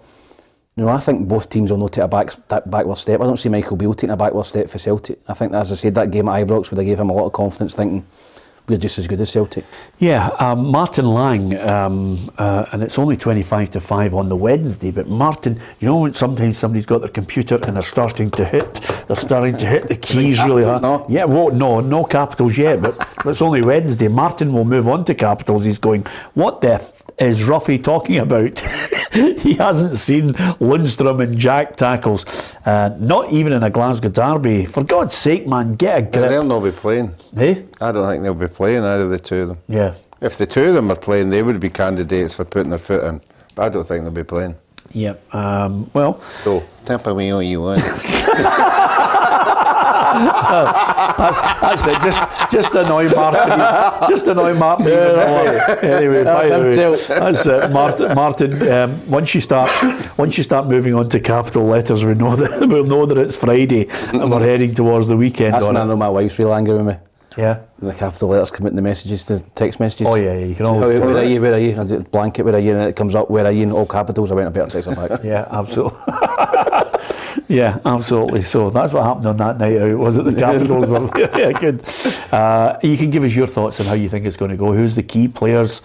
Speaker 3: I think both teams will not take that backward step. I don't see Michael Beale taking a backward step for Celtic. I think, as I said, that game at Ibrox would have gave him a lot of confidence, thinking we're just as good as Celtic.
Speaker 1: Yeah, Martin Lang, and it's only 25-5 on the Wednesday, but Martin, when sometimes somebody's got their computer and they're starting to hit the keys really hard.
Speaker 3: No?
Speaker 1: Yeah, well, no capitals yet, but it's only Wednesday. Martin will move on to capitals. He's going, what the is Ruffy talking about? He hasn't seen Lundstrom and Jack tackles, not even in a Glasgow derby. For God's sake, man, get a grip.
Speaker 2: They'll not be playing.
Speaker 1: Hey?
Speaker 2: I don't think they'll be playing, either the 2 of them.
Speaker 1: Yeah.
Speaker 2: If the 2 of them are playing, they would be candidates for putting their foot in. But I don't think they'll be playing.
Speaker 1: Yeah. Well.
Speaker 2: So, temp away all you want.
Speaker 1: That's it. Just annoy Martin. Just annoy Martin. Anyway, by the way, that's it. Martin. Once you start moving on to capital letters, we'll know that it's Friday and we're heading towards the weekend.
Speaker 3: That's when I know my wife's real angry with me.
Speaker 1: Yeah.
Speaker 3: The capital letters come in the messages, the text messages.
Speaker 1: Oh yeah, you can always.
Speaker 3: Where are you? I do blanket, where are you? And it comes up, where are you? In all capitals. I went a bit and text her back.
Speaker 1: Yeah, absolutely. Yeah, absolutely. So that's what happened on that night out. Was it the Capitals? Yeah, good. You can give us your thoughts on how you think it's going to go. Who's the key players?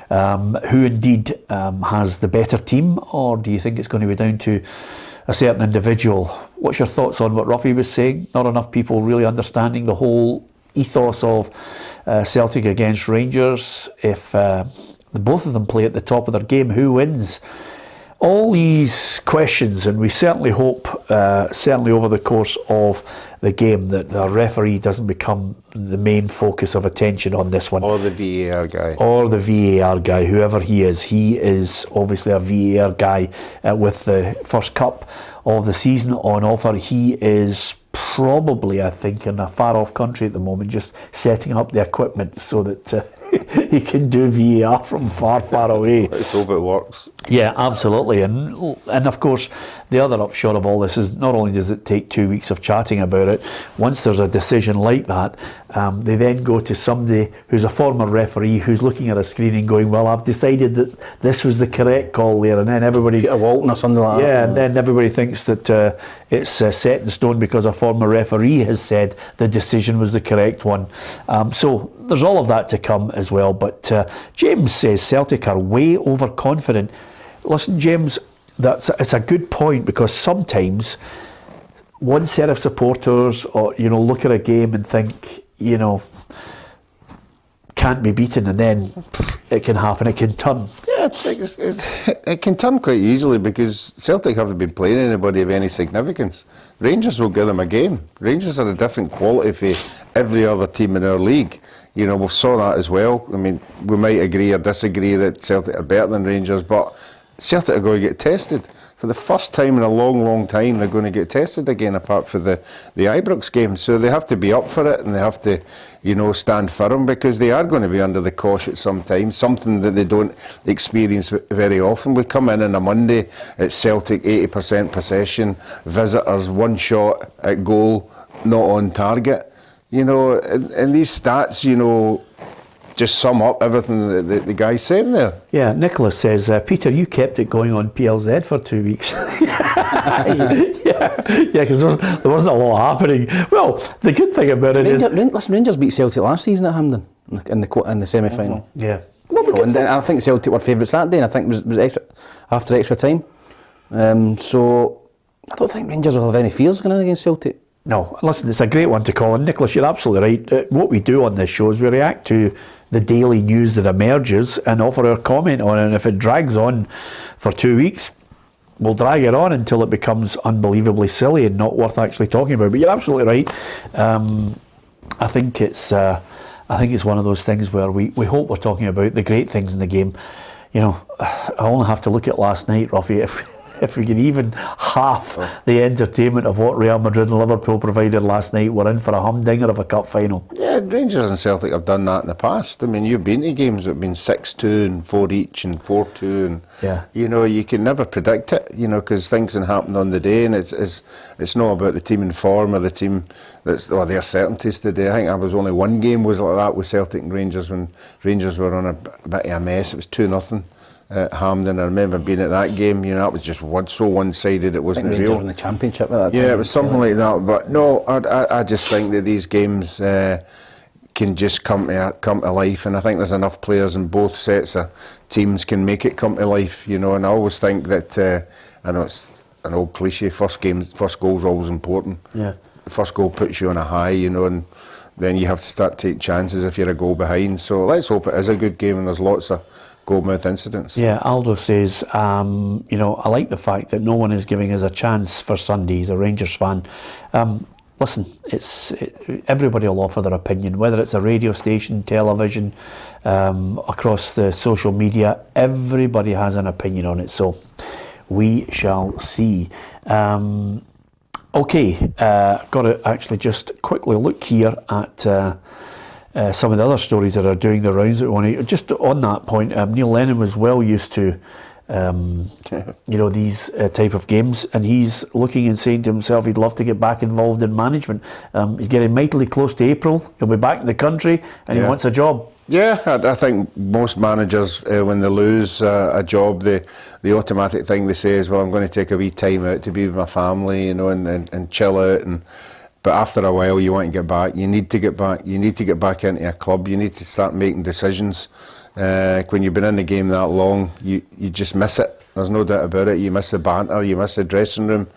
Speaker 1: Who indeed has the better team, or do you think it's going to be down to a certain individual? What's your thoughts on what Ruffy was saying? Not enough people really understanding the whole ethos of Celtic against Rangers. If both of them play at the top of their game, who wins? All these questions, and we certainly hope, certainly over the course of the game, that the referee doesn't become the main focus of attention on this one.
Speaker 2: Or the VAR guy.
Speaker 1: Or the VAR guy, whoever he is. He is obviously a VAR guy with the first cup of the season on offer. He is probably, I think, in a far-off country at the moment, just setting up the equipment so that he can do VAR from far, far away.
Speaker 2: Let's hope it works.
Speaker 1: Yeah, absolutely. And of course, the other upshot of all this is not only does it take 2 weeks of chatting about it, once there's a decision like that, they then go to somebody who's a former referee who's looking at a screen and going, well, I've decided that this was the correct call there, and then everybody...
Speaker 3: Peter Walton or something like that.
Speaker 1: Yeah, and then everybody thinks that it's set in stone because a former referee has said the decision was the correct one. So there's all of that to come as well. But James says Celtic are way overconfident. Listen, James, it's a good point, because sometimes one set of supporters, or look at a game and think, can't be beaten, and then it can happen. It can turn.
Speaker 2: Yeah, it can turn quite easily, because Celtic haven't been playing anybody of any significance. Rangers will give them a game. Rangers are a different quality for every other team in our league. We saw that as well. I mean, we might agree or disagree that Celtic are better than Rangers, but Celtic are going to get tested. For the first time in a long, long time, they're going to get tested again, apart from the Ibrox game. So they have to be up for it, and they have to, stand firm, because they are going to be under the cosh at some time, something that they don't experience very often. We come in on a Monday at Celtic, 80% possession, visitors, one shot at goal, not on target. And these stats, just sum up everything that the guy's saying there.
Speaker 1: Yeah, Nicholas says, Peter, you kept it going on PLZ for 2 weeks. yeah, because there wasn't a lot happening. Well, the good thing about it is...
Speaker 3: Rangers beat Celtic last season at Hampden. in the semi-final.
Speaker 1: Yeah.
Speaker 3: So, and then I think Celtic were favourites that day, and I think it was extra, after extra time. So I don't think Rangers will have any fears going in against Celtic.
Speaker 1: No, listen, it's a great one to call. And Nicholas, you're absolutely right. What we do on this show is we react to the daily news that emerges and offer our comment on it. And if it drags on for 2 weeks, we'll drag it on until it becomes unbelievably silly and not worth actually talking about. But you're absolutely right. I think it's one of those things where we hope we're talking about the great things in the game. You know, I only have to look at last night, Ruffy, if we can even half the entertainment of what Real Madrid and Liverpool provided last night, we're in for a humdinger of a cup final.
Speaker 2: Yeah, Rangers and Celtic have done that in the past. I mean, you've been to games that have been 6-2 and 4 each and 4-2, and you know, you can never predict it, you know, because things can happen on the day, and it's not about the team in form or the team their certainties today. I think there was only one game was like that with Celtic and Rangers when Rangers were on a bit of a mess. It was 2-0. At Hampden. I remember being at that game, you know, that was just so one-sided it wasn't
Speaker 3: Rangers
Speaker 2: real.
Speaker 3: in the Championship at that time.
Speaker 2: Yeah, it was something like that. But no, I just think that these games can just come to life, and I think there's enough players in both sets of teams can make it come to life, you know. And I always think that I know it's an old cliche. First goal's always important.
Speaker 1: Yeah,
Speaker 2: the first goal puts you on a high, you know, and then you have to start to take chances if you're a goal behind. So let's hope it is a good game and there's lots of goalmouth incidents.
Speaker 1: Yeah, Aldo says, you know, I like the fact that no one is giving us a chance for Sunday. He's a Rangers fan. Listen, everybody will offer their opinion, whether it's a radio station, television, across the social media. Everybody has an opinion on it, so we shall see. Okay, got to actually just quickly look here at some of the other stories that are doing the rounds. Just on that point, Neil Lennon was well used to you know, these type of games, and he's looking and saying to himself he'd love to get back involved in management. He's getting mightily close to April. He'll be back in the country and he wants a job. Yeah,
Speaker 2: I think most managers, when they lose a job, the automatic thing they say is, well, I'm going to take a wee time out to be with my family, you know, and chill out. But after a while, you want to get back. You need to get back. You need to get back into a club. You need to start making decisions. When you've been in the game that long, you just miss it. There's no doubt about it. You miss the banter. You miss the dressing room.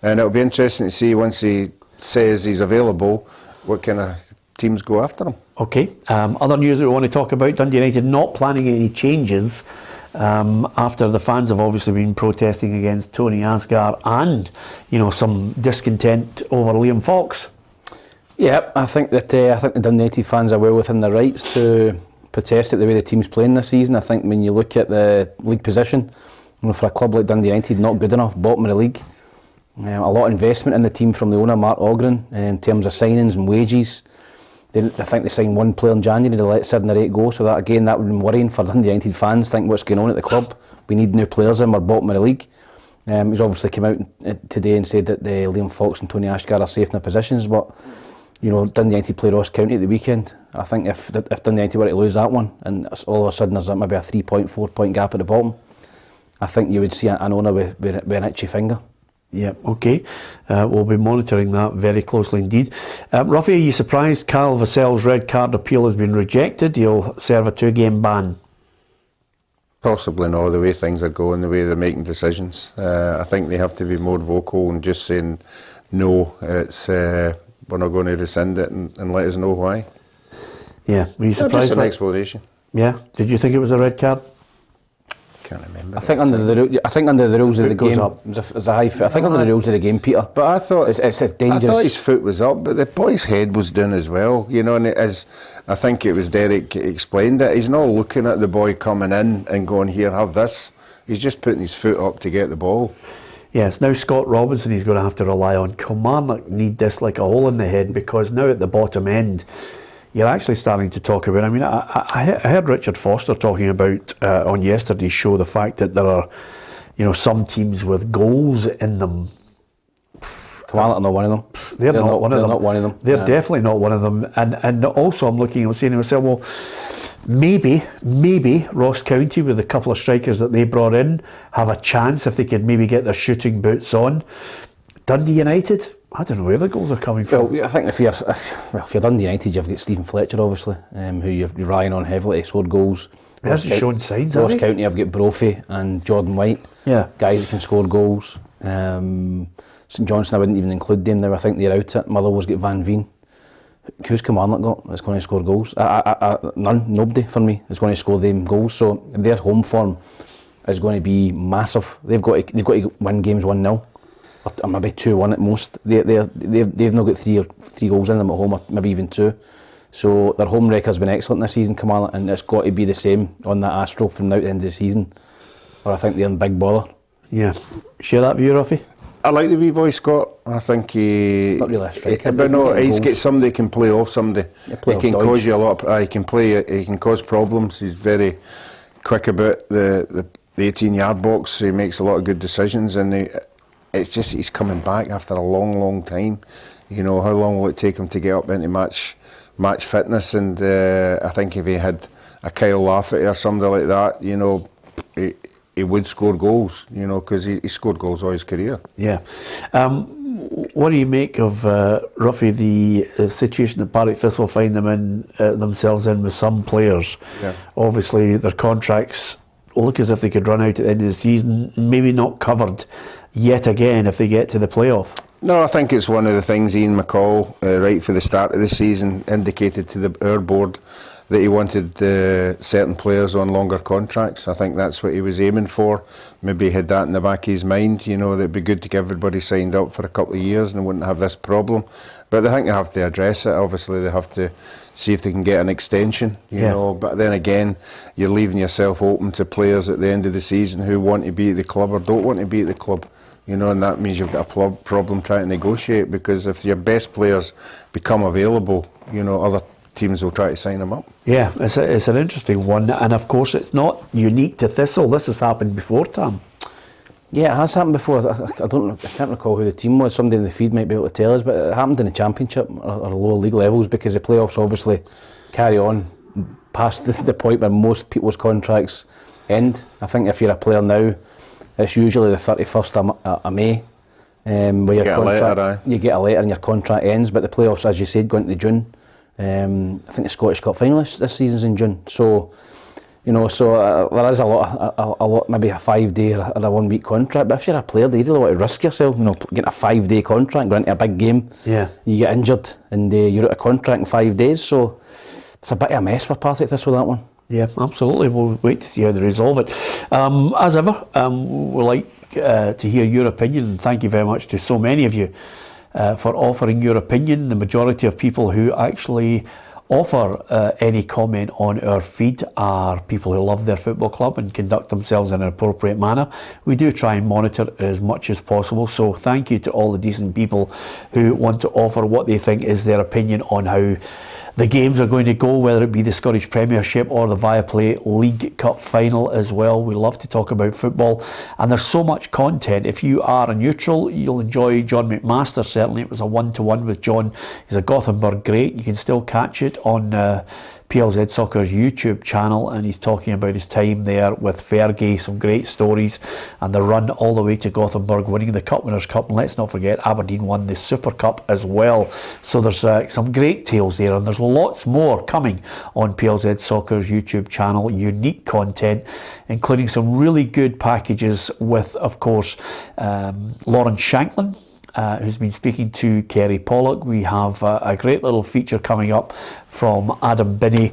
Speaker 2: And it'll be interesting to see, once he says he's available, what kind of teams go after him.
Speaker 1: Okay. Other news that we want to talk about: Dundee United not planning any changes after the fans have obviously been protesting against Tony Asghar and, you know, some discontent over Liam Fox.
Speaker 3: Yeah, I think the Dundee United fans are well within their rights to protest at the way the team's playing this season. I think when you look at the league position, you know, for a club like Dundee United, not good enough, bottom of the league. A lot of investment in the team from the owner, Mark Ogren, in terms of signings and wages. I think they signed one player in January, they let 7 or 8 go, so that would have been worrying for Dundee United fans. Think what's going on at the club. We need new players in, we're bottom of the league. He's obviously come out today and said that Liam Fox and Tony Asghar are safe in their positions, but you know, Dundee United play Ross County at the weekend. I think if Dundee United were to lose that one, and all of a sudden there's maybe a 4 point gap at the bottom, I think you would see an owner with an itchy finger.
Speaker 1: Yeah, okay. We'll be monitoring that very closely indeed. Ruffy, are you surprised Kyle Vassell's red card appeal has been rejected? He'll serve a 2-game ban.
Speaker 2: Possibly not, the way things are going, the way they're making decisions. I think they have to be more vocal and just saying, no, it's we're not going to rescind it, and let us know why.
Speaker 1: Yeah, were you surprised?
Speaker 2: Just an explanation.
Speaker 1: Yeah, did you think it was a red card?
Speaker 2: Can't remember.
Speaker 3: I think under the rules of the game, there's a high foot. I think under the rules of the game, Peter.
Speaker 2: But I thought
Speaker 3: it's a dangerous.
Speaker 2: I thought his foot was up, but the boy's head was down as well. You know, and as I think it was Derek explained it, he's not looking at the boy coming in and going, here, have this. He's just putting his foot up to get the ball.
Speaker 1: Yes, now Scott Robinson he's going to have to rely on. Kilmarnock need this like a hole in the head, because now at the bottom end, you're actually starting to talk about, I mean, I heard Richard Foster talking about on yesterday's show the fact that there are, you know, some teams with goals in them.
Speaker 3: Kilmarnock are not one of them.
Speaker 1: They're not one of them. They're
Speaker 3: Yeah.
Speaker 1: definitely not one of them. And also I'm looking and saying to myself, well, maybe Ross County, with a couple of strikers that they brought in, have a chance if they could maybe get their shooting boots on. Dundee United, I don't know where the goals are coming from.
Speaker 3: Well, I think if you're Dundee United, you've got Stephen Fletcher, obviously, who you're relying on heavily to score goals.
Speaker 1: He hasn't shown signs, has
Speaker 3: Ross
Speaker 1: he?
Speaker 3: County, I've got Brophy and Jordan White.
Speaker 1: Yeah.
Speaker 3: Guys that can score goals. St Johnstone, I wouldn't even include them now. I think they're out it. Motherwell's got Van Veen. Who's Kilmarnock got that's going to score goals? Nobody for me is going to score them goals. So their home form is going to be massive. They've got to win games 1-0. Or maybe 2-1 at most. They've not got three goals in them at home, or maybe even 2. So their home record's been excellent this season, Kamala, and it's got to be the same on that Astro from now to the end of the season, or I think they're in big bother.
Speaker 1: Yeah, share that view, Ruffy.
Speaker 2: I like the wee boy Scott. I think
Speaker 3: Not really a striker,
Speaker 2: but no,
Speaker 3: he
Speaker 2: he's
Speaker 3: can
Speaker 2: got somebody who can play off somebody. He can cause you a lot. He can play. He can cause problems. He's very quick about the 18-yard box. He makes a lot of good decisions, and it's just he's coming back after a long time. You know, how long will it take him to get up into match fitness? And I think if he had a Kyle Lafferty or somebody like that, you know, he would score goals, you know, because he scored goals all his career.
Speaker 1: Yeah. What do you make of, Ruffy, the situation that Partick Thistle find themselves in with some players?
Speaker 2: Yeah.
Speaker 1: Obviously, their contracts look as if they could run out at the end of the season, maybe not covered yet again if they get to the playoff.
Speaker 2: No, I think it's one of the things Ian McCall, right for the start of the season, indicated to our board that he wanted certain players on longer contracts. I think that's what he was aiming for. Maybe he had that in the back of his mind, you know, that it'd be good to get everybody signed up for a couple of years and wouldn't have this problem. But I think they have to address it. Obviously, they have to see if they can get an extension, you know. But then again, you're leaving yourself open to players at the end of the season who want to be at the club or don't want to be at the club. You know, and that means you've got a problem trying to negotiate, because if your best players become available, you know, other teams will try to sign them up.
Speaker 1: Yeah, it's an interesting one, and of course it's not unique to Thistle. This has happened before, Tam.
Speaker 3: Yeah, it has happened before. I can't recall who the team was. Somebody in the feed might be able to tell us, but it happened in the Championship or lower league levels, because the playoffs obviously carry on past the point where most people's contracts end. I think if you're a player now, it's usually the 31st of May, where you get a letter and your contract ends. But the playoffs, as you said, go into June. I think the Scottish Cup finalists this season's in June. So, you know, there is a lot, maybe a 5-day or a 1-week contract. But if you're a player, you really want to risk yourself. You know, getting a 5-day contract, going into a big game. Yeah. You get injured and you're out of contract in 5 days. So it's a bit of a mess for Partick Thistle, that one.
Speaker 1: Yeah, absolutely. We'll wait to see how they resolve it. As ever, we'd like to hear your opinion, and thank you very much to so many of you for offering your opinion. The majority of people who actually offer any comment on our feed are people who love their football club and conduct themselves in an appropriate manner. We do try and monitor it as much as possible, so thank you to all the decent people who want to offer what they think is their opinion on how the games are going to go, whether it be the Scottish Premiership or the Viaplay League Cup final as well. We love to talk about football, and there's so much content. If you are a neutral, you'll enjoy John McMaster. Certainly it was a 1-to-1 with John. He's a Gothenburg great. You can still catch it on PLZ Soccer's YouTube channel, and he's talking about his time there with Fergie, some great stories, and the run all the way to Gothenburg, winning the Cup Winners' Cup, and let's not forget Aberdeen won the Super Cup as well. So there's some great tales there, and there's lots more coming on PLZ Soccer's YouTube channel, unique content, including some really good packages with, of course, Lauren Shanklin, who's been speaking to Kerry Pollock. We have a great little feature coming up from Adam Binney.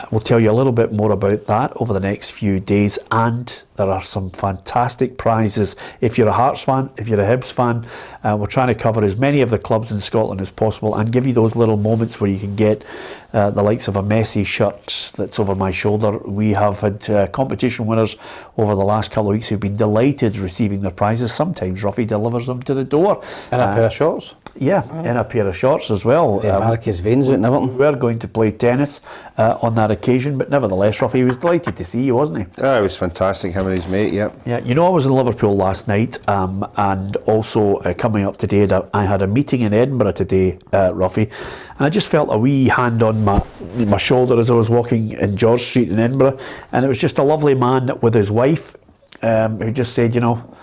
Speaker 1: We'll tell you a little bit more about that over the next few days, and there are some fantastic prizes. If you're a Hearts fan, if you're a Hibs fan, we're trying to cover as many of the clubs in Scotland as possible and give you those little moments where you can get the likes of a Messi shirt that's over my shoulder. We have had competition winners over the last couple of weeks who've been delighted receiving their prizes. Sometimes Ruffy delivers them to the door.
Speaker 3: And a pair of shorts.
Speaker 1: Yeah, in a pair of shorts as well.
Speaker 3: Varicose veins out and everything.
Speaker 1: We're going to play tennis on that occasion, but nevertheless, Ruffy was delighted to see you, wasn't he?
Speaker 2: It was fantastic, him and his mate, yep.
Speaker 1: Yeah, you know, I was in Liverpool last night, and also coming up today, I had a meeting in Edinburgh today, Ruffy, and I just felt a wee hand on my shoulder as I was walking in George Street in Edinburgh, and it was just a lovely man with his wife who just said, you know,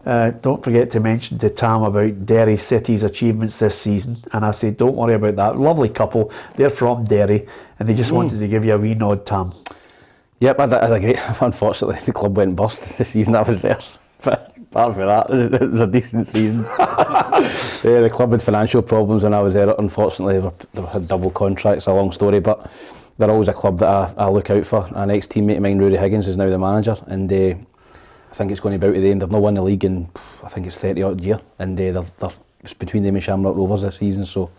Speaker 1: don't forget to mention to Tam about Derry City's achievements this season. And I said, don't worry about that. Lovely couple. They're from Derry, and they just wanted to give you a wee nod, Tam.
Speaker 3: Yep, I had a great. Unfortunately, the club went bust this season. I was there. But apart from that, it was a decent season. The club had financial problems when I was there. Unfortunately, they had double contracts. A long story, but they're always a club that I look out for. An ex-teammate of mine, Rory Higgins, is now the manager, and I think it's going to be out of them. They've not won the league in, I think it's 30 odd year, and it's between them and Shamrock Rovers this season. So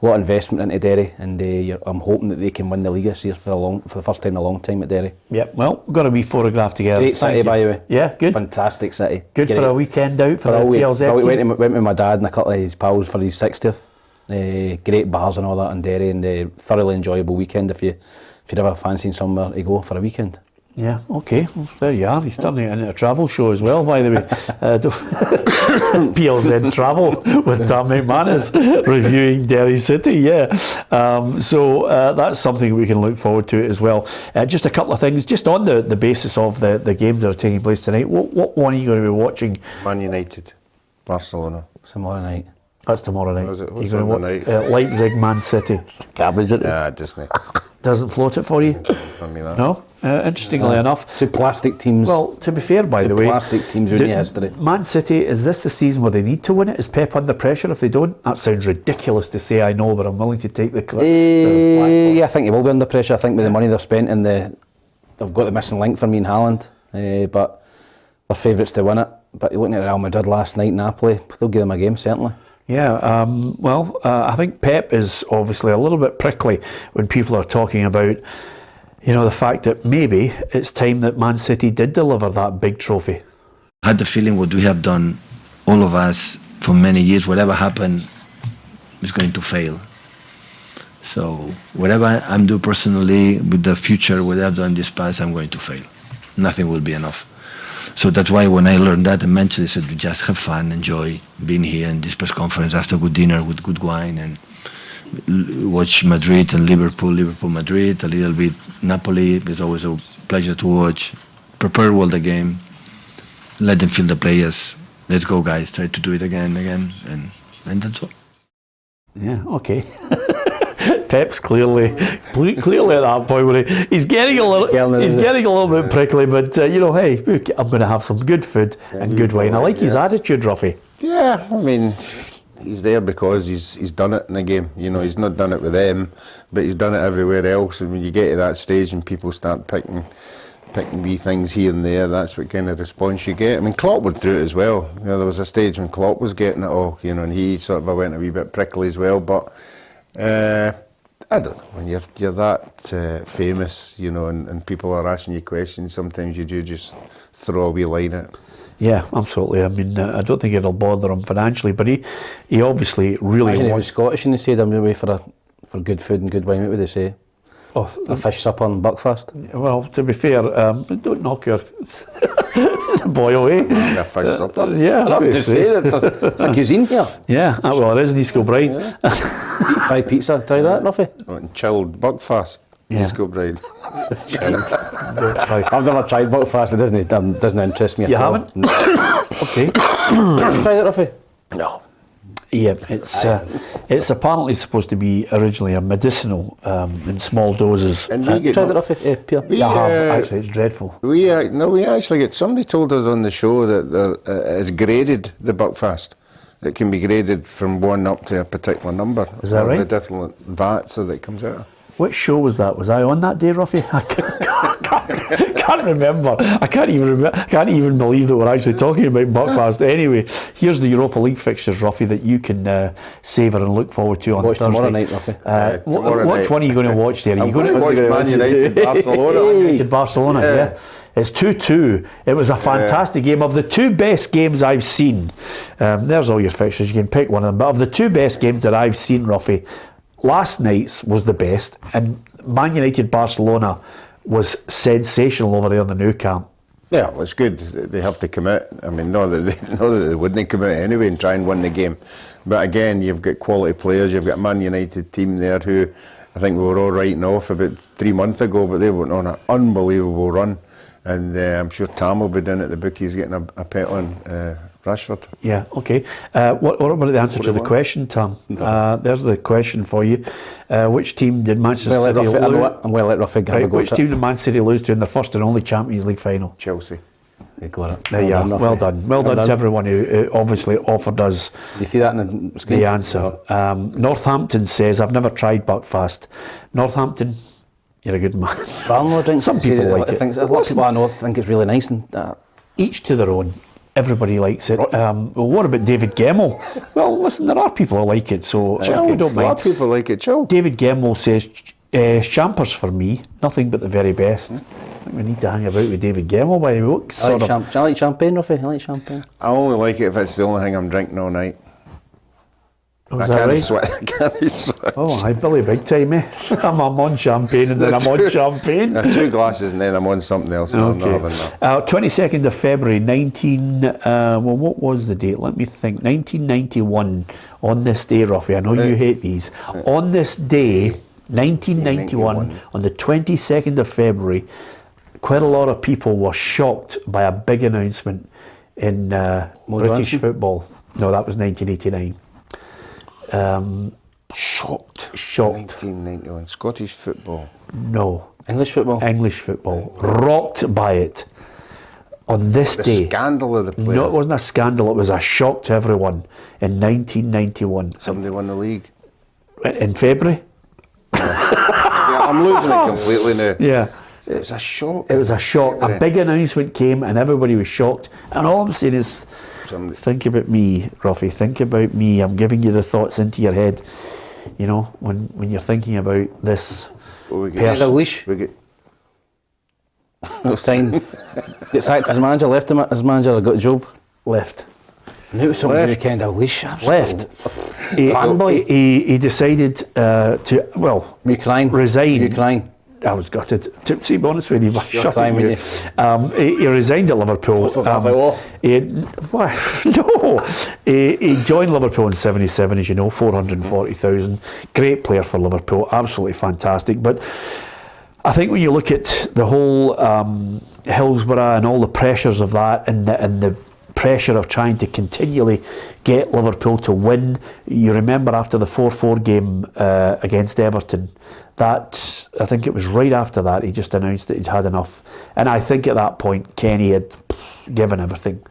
Speaker 3: a lot of investment into Derry, and I'm hoping that they can win the league this year for the first time in a long time at Derry.
Speaker 1: Yep, well, we've got a wee photograph together.
Speaker 3: Great city, by the way.
Speaker 1: Yeah, good.
Speaker 3: Fantastic city.
Speaker 1: Good for a weekend out for the PLZ team.
Speaker 3: Went with my dad and a couple of his pals for his 60th. Great bars and all that in Derry, and thoroughly enjoyable weekend if you're ever fancying somewhere to go for a weekend.
Speaker 1: Yeah, okay, well, there you are. He's turning it into a travel show as well, by the way. PLZ Travel with Tam McManus reviewing Derry City, yeah. So that's something we can look forward to as well. Just a couple of things, just on the basis of the games that are taking place tonight. What one are you going to be watching?
Speaker 2: Man United, Barcelona.
Speaker 3: Tomorrow night.
Speaker 1: That's tomorrow night.
Speaker 2: What's
Speaker 1: You're
Speaker 2: on
Speaker 1: going
Speaker 2: the
Speaker 1: to watch Leipzig, Man City.
Speaker 3: Garbage, isn't it?
Speaker 2: Yeah, Disney.
Speaker 1: Doesn't float it for you?
Speaker 2: I mean that.
Speaker 1: No? Interestingly enough.
Speaker 3: Two plastic teams.
Speaker 1: Well, to be fair, by the way,
Speaker 3: plastic teams in history.
Speaker 1: Man City, is this the season where they need to win it? Is Pep under pressure if they don't? That sounds ridiculous to say, I know, but I'm willing to take the flak for it.
Speaker 3: Yeah, I think he will be under pressure. I think with the money they've spent and they've got the missing link for me and Haaland, but they're favourites to win it. But you're looking at Real Madrid last night, Napoli, they'll give them a game, certainly.
Speaker 1: Yeah, I think Pep is obviously a little bit prickly when people are talking about, the fact that maybe it's time that Man City did deliver that big trophy.
Speaker 10: I had the feeling what we have done, all of us, for many years, whatever happened, is going to fail. So whatever I'm doing personally with the future, what I've done in this past, I'm going to fail. Nothing will be enough. So that's why when I learned that, I mentioned, I said, just have fun, enjoy being here in this press conference after good dinner with good wine, and watch Madrid and Liverpool, Madrid, a little bit Napoli. It's always a pleasure to watch. Prepare well the game. Let them feel the players. Let's go, guys. Try to do it again, and that's all.
Speaker 1: Yeah, okay. Pep's clearly at that point where he's getting a little bit prickly, but hey, I'm going to have some good food and good wine. I like his attitude, Ruffy.
Speaker 2: Yeah, I mean, he's there because he's done it in the game. He's not done it with them, but he's done it everywhere else. And when you get to that stage and people start picking wee things here and there, that's what kind of response you get. I mean, Klopp went through it as well. There was a stage when Klopp was getting it all, and he sort of went a wee bit prickly as well. But I don't know, when you're that famous, and people are asking you questions, sometimes you do just throw a wee line at it.
Speaker 1: Yeah, absolutely. I mean, I don't think it'll bother him financially, but he obviously really
Speaker 3: Imagine he was Scottish and he said, I'm away for good food and good wine. What would they say? A fish supper on Buckfast?
Speaker 1: Well, to be fair, don't knock your boy away.
Speaker 2: A fish supper?
Speaker 1: Yeah,
Speaker 3: I'm just saying, it's a cuisine here.
Speaker 1: Yeah, well, it is in East Kilbride.
Speaker 3: Yeah. Deep fried pizza, try that, Ruffy?
Speaker 2: Chilled Buckfast.
Speaker 1: Yeah.
Speaker 2: East Kilbride.
Speaker 3: I've never tried Buckfast, it doesn't interest me
Speaker 1: you
Speaker 3: at all.
Speaker 1: Haven't? Okay.
Speaker 3: Try that, Ruffy?
Speaker 2: No.
Speaker 1: Yeah, it's apparently supposed to be originally a medicinal in small doses.
Speaker 2: And
Speaker 3: Try that, Ruffy? Pure.
Speaker 1: I have. Actually, it's dreadful.
Speaker 2: We actually get, somebody told us on the show that it's graded, the Buckfast. It can be graded from 1 up to a particular number.
Speaker 1: Is that right?
Speaker 2: The different vats that it comes out of.
Speaker 1: Which show was that? Was I on that day, Ruffy? I can't remember. I can't even believe that we're actually talking about Buckfast. Anyway, here's the Europa League fixtures, Ruffy, that you can savour and look forward to on
Speaker 3: Watch
Speaker 1: Thursday.
Speaker 3: tomorrow night, Ruffy.
Speaker 1: Which one are you going to watch there?
Speaker 2: I'm going to watch Man United Barcelona.
Speaker 1: Barcelona, yeah. It's 2-2. It was a fantastic game. Of the two best games I've seen, there's all your fixtures, you can pick one of them, but of the two best games that I've seen, Ruffy, last night's was the best, and Man United Barcelona was sensational over there in the Nou Camp.
Speaker 2: Yeah, well, it's good. They have to commit. I mean, not that they wouldn't commit anyway and try and win the game. But again, you've got quality players. You've got a Man United team there who I think we were all writing off about 3 months ago, but they went on an unbelievable run. And I'm sure Tam will be down at the bookies getting a bet on Rashford.
Speaker 1: Yeah, okay. What about the answer to the question, Tom? There's the question for you. Which team did Manchester City lose?
Speaker 3: I'm well let Ruffy have a go.
Speaker 1: Which team did Man City lose to in their first and only Champions League final?
Speaker 2: Chelsea.
Speaker 3: You got it.
Speaker 1: There you are. Well done. Well done to everyone who obviously offered us
Speaker 3: You see that in the screen?
Speaker 1: the answer. Northampton says, I've never tried Buckfast. Northampton, you're a good man.
Speaker 3: Barnlow drinks.
Speaker 1: Some people like it.
Speaker 3: A lot of people I know think it's really nice. And
Speaker 1: Each to their own. Everybody likes it. Well, what about David Gemmell? Well, listen, there are people who like it, so we don't
Speaker 2: A lot
Speaker 1: mind.
Speaker 2: of people like it, Chill.
Speaker 1: David Gemmell says, champers for me, nothing but the very best. I think we need to hang about with David Gemmell by the books.
Speaker 3: I like champagne, Ruffy. I like champagne.
Speaker 2: I only like it if it's the only thing I'm drinking all night.
Speaker 1: Oh,
Speaker 2: I
Speaker 1: is that
Speaker 2: can't
Speaker 1: right?
Speaker 2: switch. I can't switch.
Speaker 1: Oh, hi, Billy, big time, eh? I'm on champagne and then I'm on champagne.
Speaker 2: 2 glasses and then I'm on something else. No, I'm not having that.
Speaker 1: 22nd of February, what was the date? Let me think. 1991, on this day, Ruffy, I know you hate these. On this day, 1991, on the 22nd of February, quite a lot of people were shocked by a big announcement in British
Speaker 3: Johnson?
Speaker 1: football. No, that was 1989.
Speaker 2: Shocked. 1991. Scottish football.
Speaker 1: No.
Speaker 3: English football.
Speaker 1: English football. Rocked by it. On this
Speaker 2: The
Speaker 1: day.
Speaker 2: scandal of the player.
Speaker 1: No, it wasn't a scandal. It was a shock to everyone in 1991.
Speaker 2: Somebody won the league.
Speaker 1: In February?
Speaker 2: Yeah, I'm losing it completely now.
Speaker 1: Yeah.
Speaker 2: It was a shock.
Speaker 1: It was a shock. A big announcement came and everybody was shocked. And all I'm saying is, think about me, Ruffy. Think about me. I'm giving you the thoughts into your head. You know, when you're thinking about this.
Speaker 2: Well, we
Speaker 3: Get a leash.
Speaker 2: We get
Speaker 3: Get sacked as manager, left him as manager, I got a job.
Speaker 1: Left.
Speaker 3: I knew it was something
Speaker 2: Left.
Speaker 3: kind of leash.
Speaker 1: Left.
Speaker 3: Fanboy.
Speaker 1: He decided to, well,
Speaker 3: Ukraine.
Speaker 1: resign.
Speaker 3: Ukraine.
Speaker 1: I was gutted. To be honest with you, shut
Speaker 3: crying,
Speaker 1: up. He resigned at Liverpool. He joined Liverpool in '77, as you know, 440,000. Great player for Liverpool, absolutely fantastic. But I think when you look at the whole Hillsborough and all the pressures of that, and the pressure of trying to continually get Liverpool to win, you remember after the 4-4 game against Everton, that I think it was right after that he just announced that he'd had enough, and I think at that point Kenny had given everything.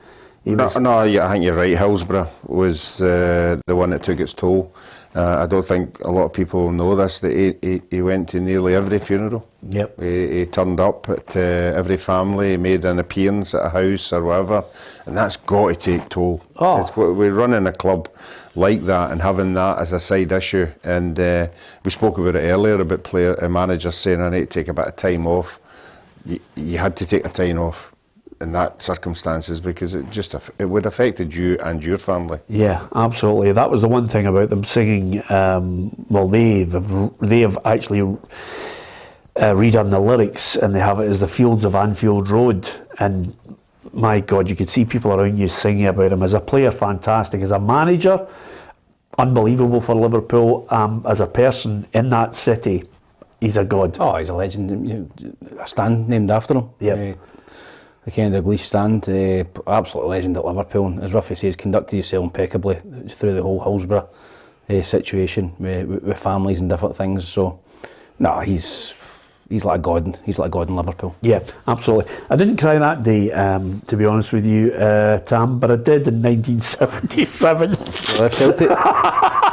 Speaker 2: I think you're right. Hillsborough was the one that took its toll. I don't think a lot of people know this, that he went to nearly every funeral.
Speaker 1: Yep.
Speaker 2: He turned up at every family, he made an appearance at a house or whatever, and that's got to take toll. We're running a club like that and having that as a side issue, and we spoke about it earlier about managers saying I need to take a bit of time off. You had to take a time off in that circumstances because it would have affected you and your family.
Speaker 1: Yeah, absolutely. That was the one thing about them singing. They have actually redone the lyrics, and they have it as the fields of Anfield Road. And my God, you could see people around you singing about him. As a player, fantastic. As a manager, unbelievable for Liverpool. As a person in that city, he's a god.
Speaker 3: Oh, he's a legend. A stand named after him.
Speaker 1: Yeah.
Speaker 3: The kind of English stand, absolute legend at Liverpool. And as Ruffy says, conducted himself impeccably through the whole Hillsborough situation with families and different things. So, he's like a god. He's like a god in Liverpool.
Speaker 1: Yeah, absolutely. I didn't cry that day, to be honest with you, Tam, but I did in 1977.
Speaker 3: Left Celtic.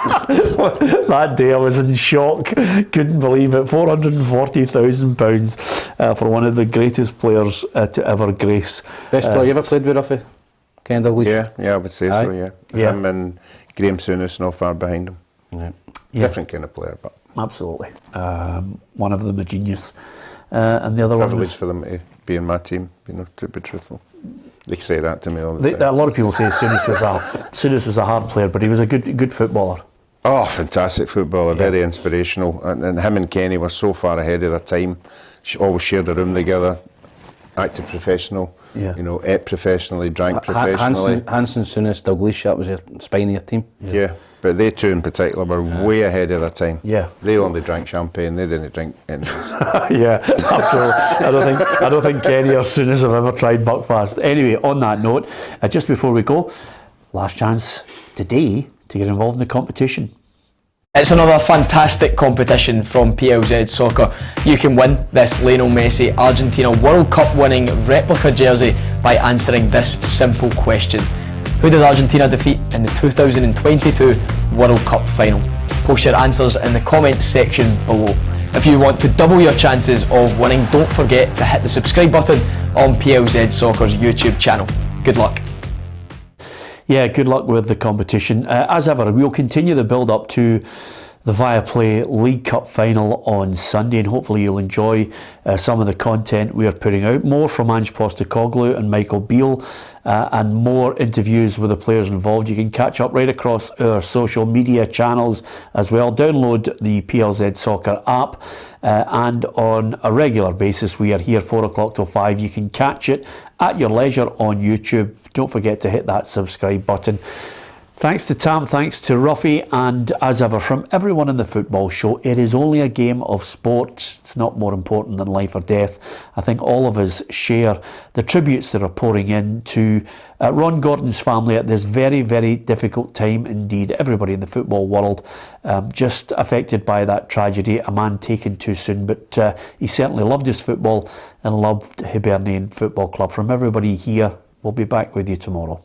Speaker 1: That day I was in shock. Couldn't believe it. £440,000 for one of the greatest players to ever grace.
Speaker 3: Best player you ever played with, Ruffy? Kind of.
Speaker 2: Yeah, I would say so. Yeah. Him and Graham Souness not far behind him.
Speaker 1: Yeah.
Speaker 2: Different kind of player, but
Speaker 1: absolutely. One of them a genius, and the other one
Speaker 2: privilege
Speaker 1: was
Speaker 2: for them to be in my team. To be truthful, they say that to me all the time.
Speaker 1: A lot of people say Souness was a hard player, but he was a good footballer.
Speaker 2: Oh, fantastic footballer, very inspirational, and him and Kenny were so far ahead of their time. Always shared a room together, active professional.
Speaker 1: Yeah.
Speaker 2: You know, ate professionally, drank professionally.
Speaker 3: Hansen, Souness, Dalglish, that was your spine of your team.
Speaker 2: Yeah. But they two in particular were way ahead of their time.
Speaker 1: Yeah.
Speaker 2: They only drank champagne, they didn't drink anything else.
Speaker 1: Yeah, absolutely. I don't think Kenny or Souness have ever tried Buckfast. Anyway, on that note, just before we go, last chance today to get involved in the competition.
Speaker 5: It's another fantastic competition from PLZ Soccer. You can win this Lionel Messi Argentina World Cup winning replica jersey by answering this simple question. Who did Argentina defeat in the 2022 World Cup final? Post your answers in the comments section below. If you want to double your chances of winning, don't forget to hit the subscribe button on PLZ Soccer's YouTube channel. Good luck.
Speaker 1: Yeah, good luck with the competition. As ever, we'll continue the build up to the Viaplay League Cup final on Sunday, and hopefully you'll enjoy some of the content we are putting out. More from Ange Postecoglou and Michael Beale, and more interviews with the players involved. You can catch up right across our social media channels as well. Download the PLZ Soccer app, and on a regular basis we are here 4 o'clock till 5. You can catch it at your leisure on YouTube. Don't forget to hit that subscribe button. Thanks to Tam, thanks to Ruffy, and as ever from everyone in the football show, it is only a game of sport. It's not more important than life or death. I think all of us share the tributes that are pouring in to Ron Gordon's family at this very, very difficult time indeed. Everybody in the football world just affected by that tragedy, a man taken too soon, but he certainly loved his football and loved Hibernian Football Club. From everybody here, we'll be back with you tomorrow.